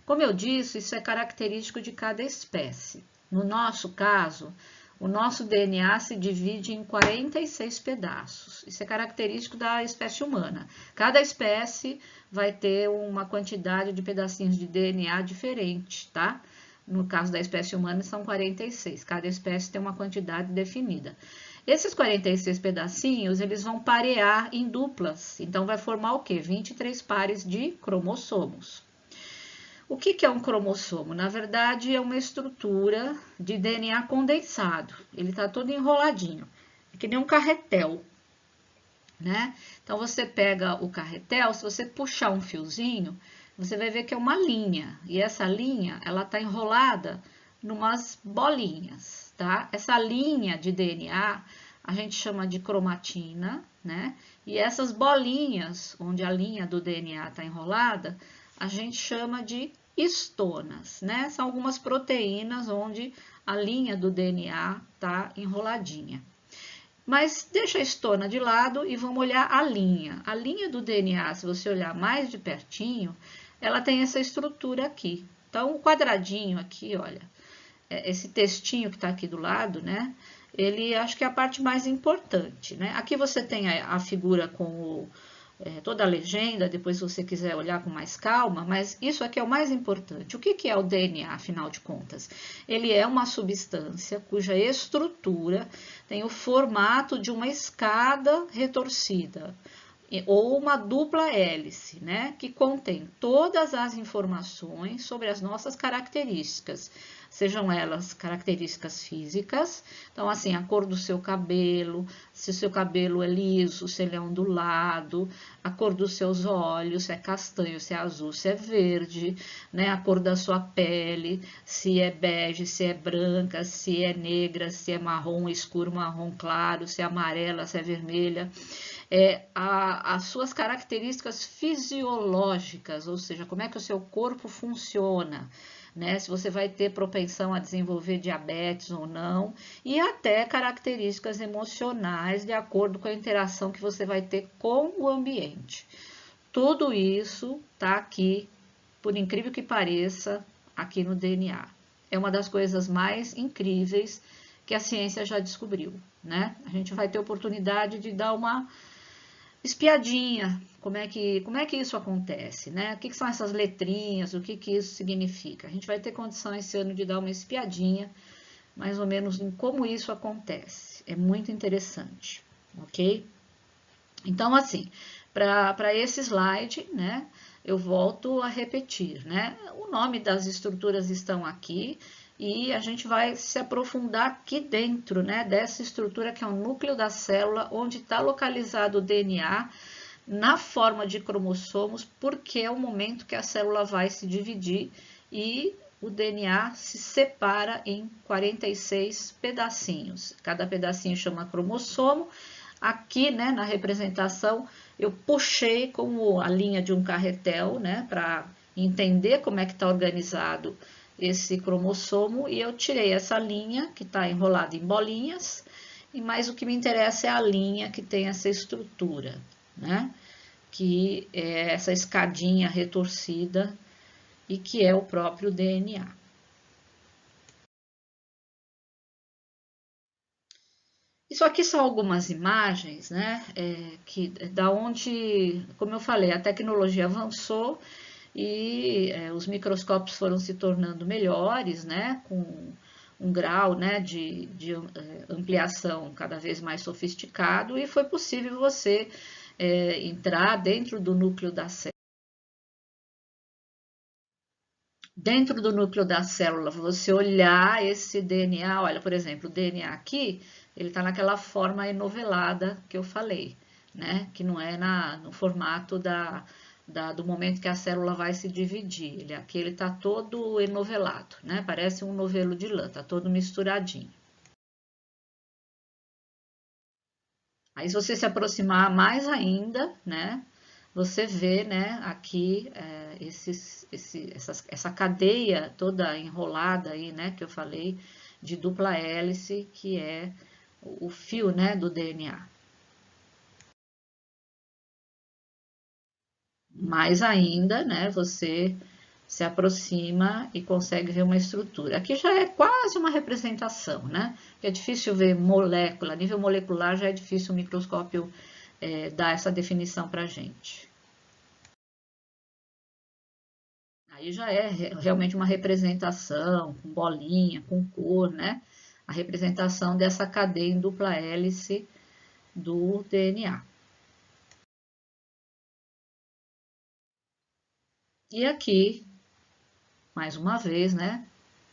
Como eu disse, isso é característico de cada espécie. No nosso caso, o nosso DNA se divide em 46 pedaços. Isso é característico da espécie humana. Cada espécie vai ter uma quantidade de pedacinhos de DNA diferente, tá? No caso da espécie humana, são 46. Cada espécie tem uma quantidade definida. Esses 46 pedacinhos, eles vão parear em duplas. Então, vai formar o quê? 23 pares de cromossomos. O que é um cromossomo? Na verdade, é uma estrutura de DNA condensado. Ele está todo enroladinho. É que nem um carretel, né? Então, você pega o carretel, se você puxar um fiozinho, você vai ver que é uma linha. E essa linha, ela está enrolada numas bolinhas, tá? Essa linha de DNA, a gente chama de cromatina, né? E essas bolinhas, onde a linha do DNA está enrolada, a gente chama de histonas, né? São algumas proteínas onde a linha do DNA está enroladinha. Mas deixa a histona de lado e vamos olhar a linha. A linha do DNA, se você olhar mais de pertinho, ela tem essa estrutura aqui. Então, o quadradinho aqui, olha, esse textinho que está aqui do lado, né? Ele acho que é a parte mais importante, né? Aqui você tem a figura com toda a legenda, depois se você quiser olhar com mais calma, mas isso aqui é o mais importante. O que é o DNA, afinal de contas? Ele é uma substância cuja estrutura tem o formato de uma escada retorcida, ou uma dupla hélice, né? Que contém todas as informações sobre as nossas características, sejam elas características físicas, então assim, a cor do seu cabelo, se o seu cabelo é liso, se ele é ondulado, a cor dos seus olhos, se é castanho, se é azul, se é verde, né? A cor da sua pele, se é bege, se é branca, se é negra, se é marrom escuro, marrom claro, se é amarela, se é vermelha. As suas características fisiológicas, ou seja, como é que o seu corpo funciona, né? Se você vai ter propensão a desenvolver diabetes ou não, e até características emocionais de acordo com a interação que você vai ter com o ambiente. Tudo isso está aqui, por incrível que pareça, aqui no DNA. É uma das coisas mais incríveis que a ciência já descobriu, né? A gente vai ter oportunidade de dar uma espiadinha, como é que isso acontece, né? O que são essas letrinhas, o que isso significa? A gente vai ter condição esse ano de dar uma espiadinha, mais ou menos, em como isso acontece. É muito interessante, ok? Então, assim, para esse slide, né, eu volto a repetir, né? O nome das estruturas estão aqui, e a gente vai se aprofundar aqui dentro, né, dessa estrutura que é o núcleo da célula, onde está localizado o DNA na forma de cromossomos, porque é o momento que a célula vai se dividir e o DNA se separa em 46 pedacinhos. Cada pedacinho chama cromossomo. Aqui, né, na representação, eu puxei como a linha de um carretel, né, para entender como é que está organizado esse cromossomo, e eu tirei essa linha que está enrolada em bolinhas, mas o que me interessa é a linha que tem essa estrutura, né? Que é essa escadinha retorcida e que é o próprio DNA. Isso aqui são algumas imagens, né? Da onde, como eu falei, a tecnologia avançou e os microscópios foram se tornando melhores, né, com um grau, né, de ampliação cada vez mais sofisticado, e foi possível você entrar dentro do núcleo da célula. Dentro do núcleo da célula, você olhar esse DNA, olha, por exemplo, o DNA aqui, ele está naquela forma enovelada que eu falei, né, que não é no formato do momento que a célula vai se dividir. Aqui ele está todo enovelado, né? Parece um novelo de lã, está todo misturadinho. Aí, se você se aproximar mais ainda, né? Você vê, né? Aqui essa cadeia toda enrolada aí, né? Que eu falei de dupla hélice, que é o fio, né? Do DNA. mais ainda, né, você se aproxima e consegue ver uma estrutura. Aqui já é quase uma representação, né? É difícil ver molécula, a nível molecular já é difícil o microscópio dar essa definição para a gente. Aí já é realmente uma representação, com bolinha, com cor, né? A representação dessa cadeia em dupla hélice do DNA. E aqui, mais uma vez, né?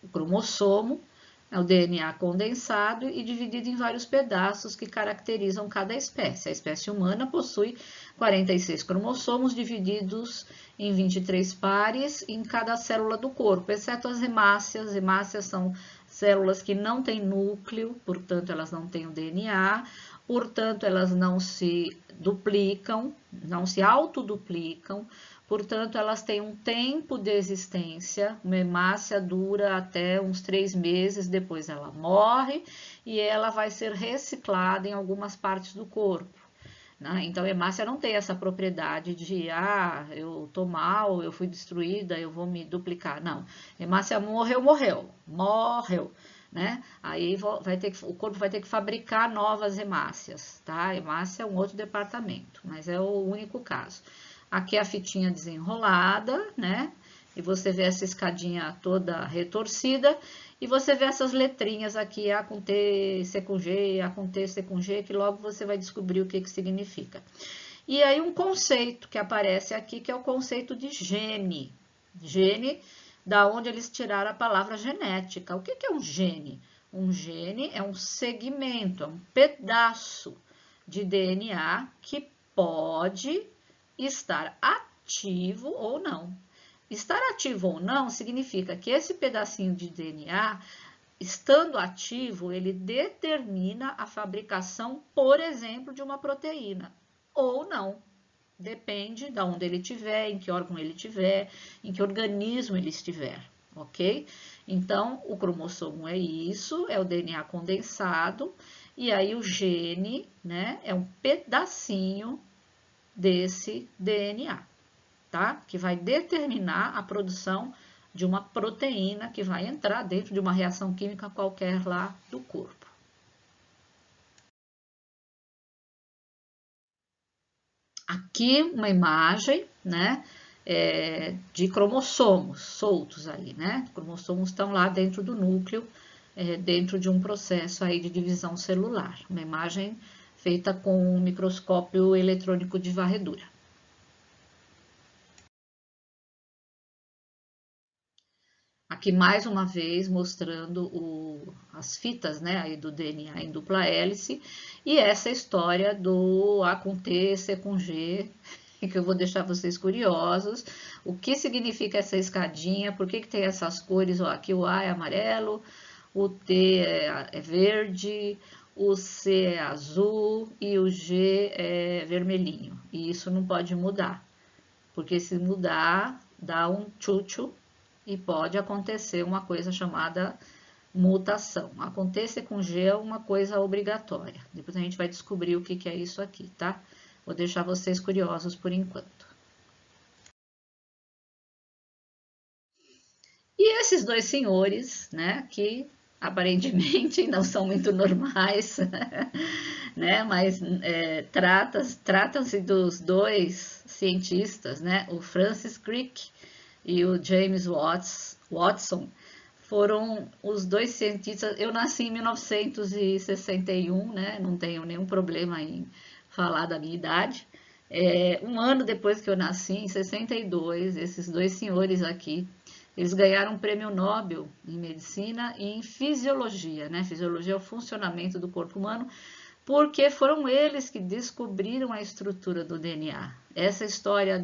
O cromossomo é o DNA condensado e dividido em vários pedaços que caracterizam cada espécie. A espécie humana possui 46 cromossomos divididos em 23 pares em cada célula do corpo, exceto as hemácias. Hemácias são células que não têm núcleo, portanto, elas não têm o DNA, portanto, elas não se duplicam, não se autoduplicam, portanto, elas têm um tempo de existência. Uma hemácia dura até uns 3 meses, depois ela morre e ela vai ser reciclada em algumas partes do corpo, né? Então, a hemácia não tem essa propriedade de, eu tô mal, eu fui destruída, eu vou me duplicar. Não, hemácia morreu, né? Aí o corpo vai ter que fabricar novas hemácias, tá? Hemácia é um outro departamento, mas é o único caso. Aqui é a fitinha desenrolada, né? E você vê essa escadinha toda retorcida. E você vê essas letrinhas aqui, A com T, C com G, A com T, C com G, que logo você vai descobrir o que significa. E aí um conceito que aparece aqui, que é o conceito de gene. Gene, da onde eles tiraram a palavra genética. O que é um gene? Um gene é um segmento, é um pedaço de DNA que pode estar ativo ou não. Estar ativo ou não significa que esse pedacinho de DNA, estando ativo, ele determina a fabricação, por exemplo, de uma proteína, ou não. Depende de onde ele estiver, em que órgão ele estiver, em que organismo ele estiver, ok? Então, o cromossomo é isso, é o DNA condensado, e aí o gene, né, é um pedacinho desse DNA. Tá? Que vai determinar a produção de uma proteína que vai entrar dentro de uma reação química qualquer lá do corpo. Aqui uma imagem, né, de cromossomos soltos aí, né? Os cromossomos estão lá dentro do núcleo, dentro de um processo aí de divisão celular. Uma imagem feita com um microscópio eletrônico de varredura. Aqui mais uma vez mostrando as fitas, né, aí do DNA em dupla hélice e essa história do A com T, C com G, que eu vou deixar vocês curiosos. O que significa essa escadinha? Por que tem essas cores? Ó, aqui o A é amarelo, o T é verde, o C é azul e o G é vermelhinho. E isso não pode mudar, porque se mudar dá um tchutchu e pode acontecer uma coisa chamada mutação. Acontecer com G é uma coisa obrigatória. Depois a gente vai descobrir o que é isso aqui, tá? Vou deixar vocês curiosos por enquanto. E esses dois senhores, né, que aparentemente não são muito normais, né, mas trata-se dos dois cientistas, né, o Francis Crick e o James Watson, foram os dois cientistas. Eu nasci em 1961, né? Não tenho nenhum problema em falar da minha idade. Um ano depois que eu nasci, em 62, esses dois senhores aqui, eles ganharam um prêmio Nobel em medicina e em fisiologia, né? Fisiologia é o funcionamento do corpo humano, porque foram eles que descobriram a estrutura do DNA. Essa história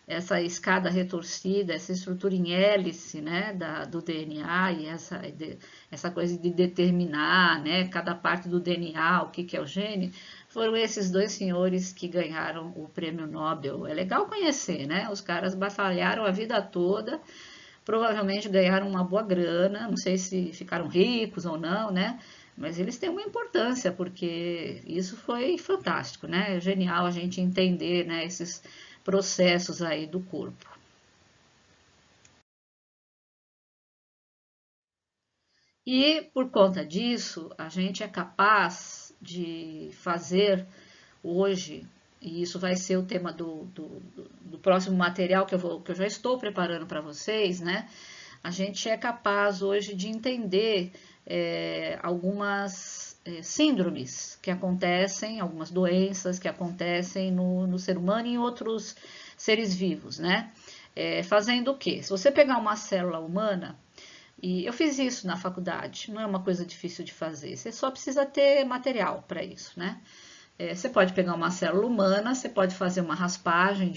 essa escada retorcida, essa estrutura em hélice, né, do DNA e essa coisa de determinar, né, cada parte do DNA, o que é o gene, foram esses dois senhores que ganharam o prêmio Nobel. É legal conhecer, né? Os caras batalharam a vida toda, provavelmente ganharam uma boa grana, não sei se ficaram ricos ou não, né? Mas eles têm uma importância, porque isso foi fantástico, né? É genial a gente entender, né, esses processos aí do corpo. E por conta disso, a gente é capaz de fazer hoje, e isso vai ser o tema do próximo material que eu já estou preparando para vocês, né? A gente é capaz hoje de entender algumas síndromes que acontecem, algumas doenças que acontecem no ser humano e em outros seres vivos, né? Fazendo o quê? Se você pegar uma célula humana, e eu fiz isso na faculdade, não é uma coisa difícil de fazer, você só precisa ter material para isso, né? Você pode pegar uma célula humana, você pode fazer uma raspagem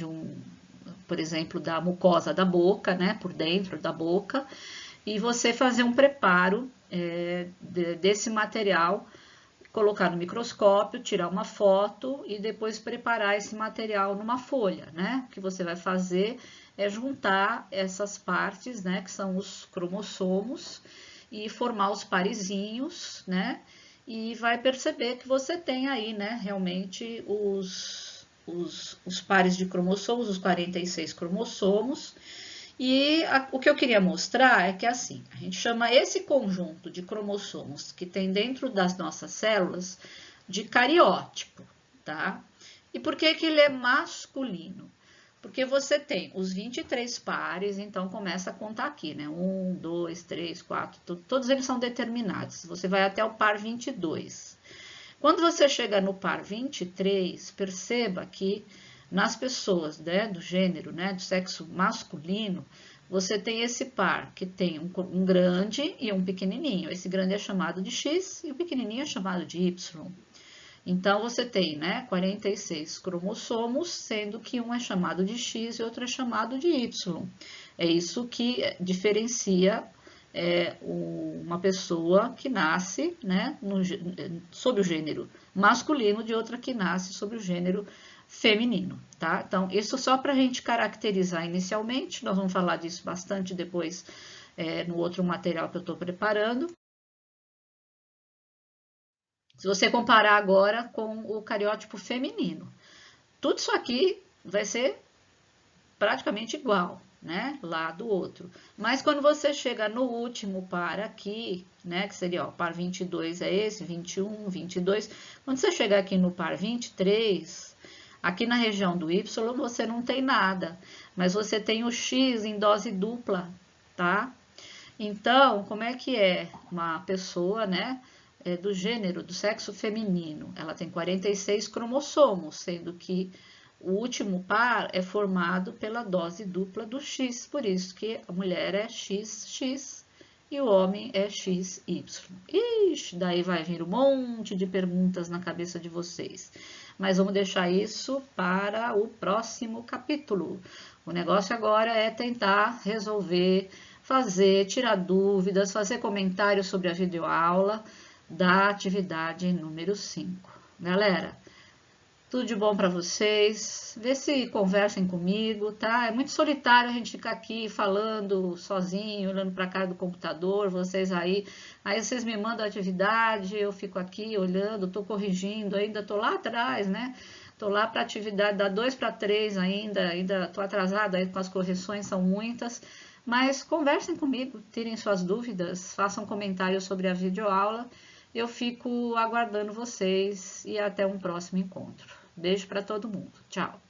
por exemplo, da mucosa da boca, né, por dentro da boca, e você fazer um preparo desse material, colocar no microscópio, tirar uma foto e depois preparar esse material numa folha, né? O que você vai fazer é juntar essas partes, né, que são os cromossomos, e formar os parezinhos, né? E vai perceber que você tem aí, né, realmente os pares de cromossomos, os 46 cromossomos. E o que eu queria mostrar é que assim, a gente chama esse conjunto de cromossomos que tem dentro das nossas células de cariótipo, tá? E por que que ele é masculino? Porque você tem os 23 pares, então começa a contar aqui, né? 1, 2, 3, 4, todos eles são determinados. Você vai até o par 22. Quando você chega no par 23, perceba que nas pessoas, né, do gênero, né, do sexo masculino, você tem esse par que tem um grande e um pequenininho. Esse grande é chamado de X e o pequenininho é chamado de Y. Então, você tem, né, 46 cromossomos, sendo que um é chamado de X e outro é chamado de Y. É isso que diferencia uma pessoa que nasce, né, sob o gênero masculino de outra que nasce sob o gênero feminino, tá? Então, isso só para a gente caracterizar inicialmente, nós vamos falar disso bastante depois no outro material que eu estou preparando. Se você comparar agora com o cariótipo feminino, tudo isso aqui vai ser praticamente igual, né? Lá do outro. Mas quando você chega no último par aqui, né? Que seria, ó, par 22 é esse, 21, 22. Quando você chegar aqui no par 23, aqui na região do Y você não tem nada, mas você tem o X em dose dupla, tá? Então, como é que é uma pessoa, né? Do gênero, do sexo feminino, ela tem 46 cromossomos, sendo que o último par é formado pela dose dupla do X, por isso que a mulher é XX e o homem é XY. Ixi, daí vai vir um monte de perguntas na cabeça de vocês. Mas vamos deixar isso para o próximo capítulo. O negócio agora é tentar resolver, tirar dúvidas, fazer comentários sobre a videoaula da atividade número 5. Galera, tudo de bom para vocês. Vê se conversem comigo, tá? É muito solitário a gente ficar aqui falando sozinho, olhando para a cara do computador, vocês aí vocês me mandam a atividade, eu fico aqui olhando, tô corrigindo, ainda tô lá atrás, né? Tô lá para a atividade da 2 para 3 ainda tô atrasada aí com as correções, são muitas. Mas conversem comigo, tirem suas dúvidas, façam comentários sobre a videoaula. Eu fico aguardando vocês e até um próximo encontro. Beijo para todo mundo. Tchau.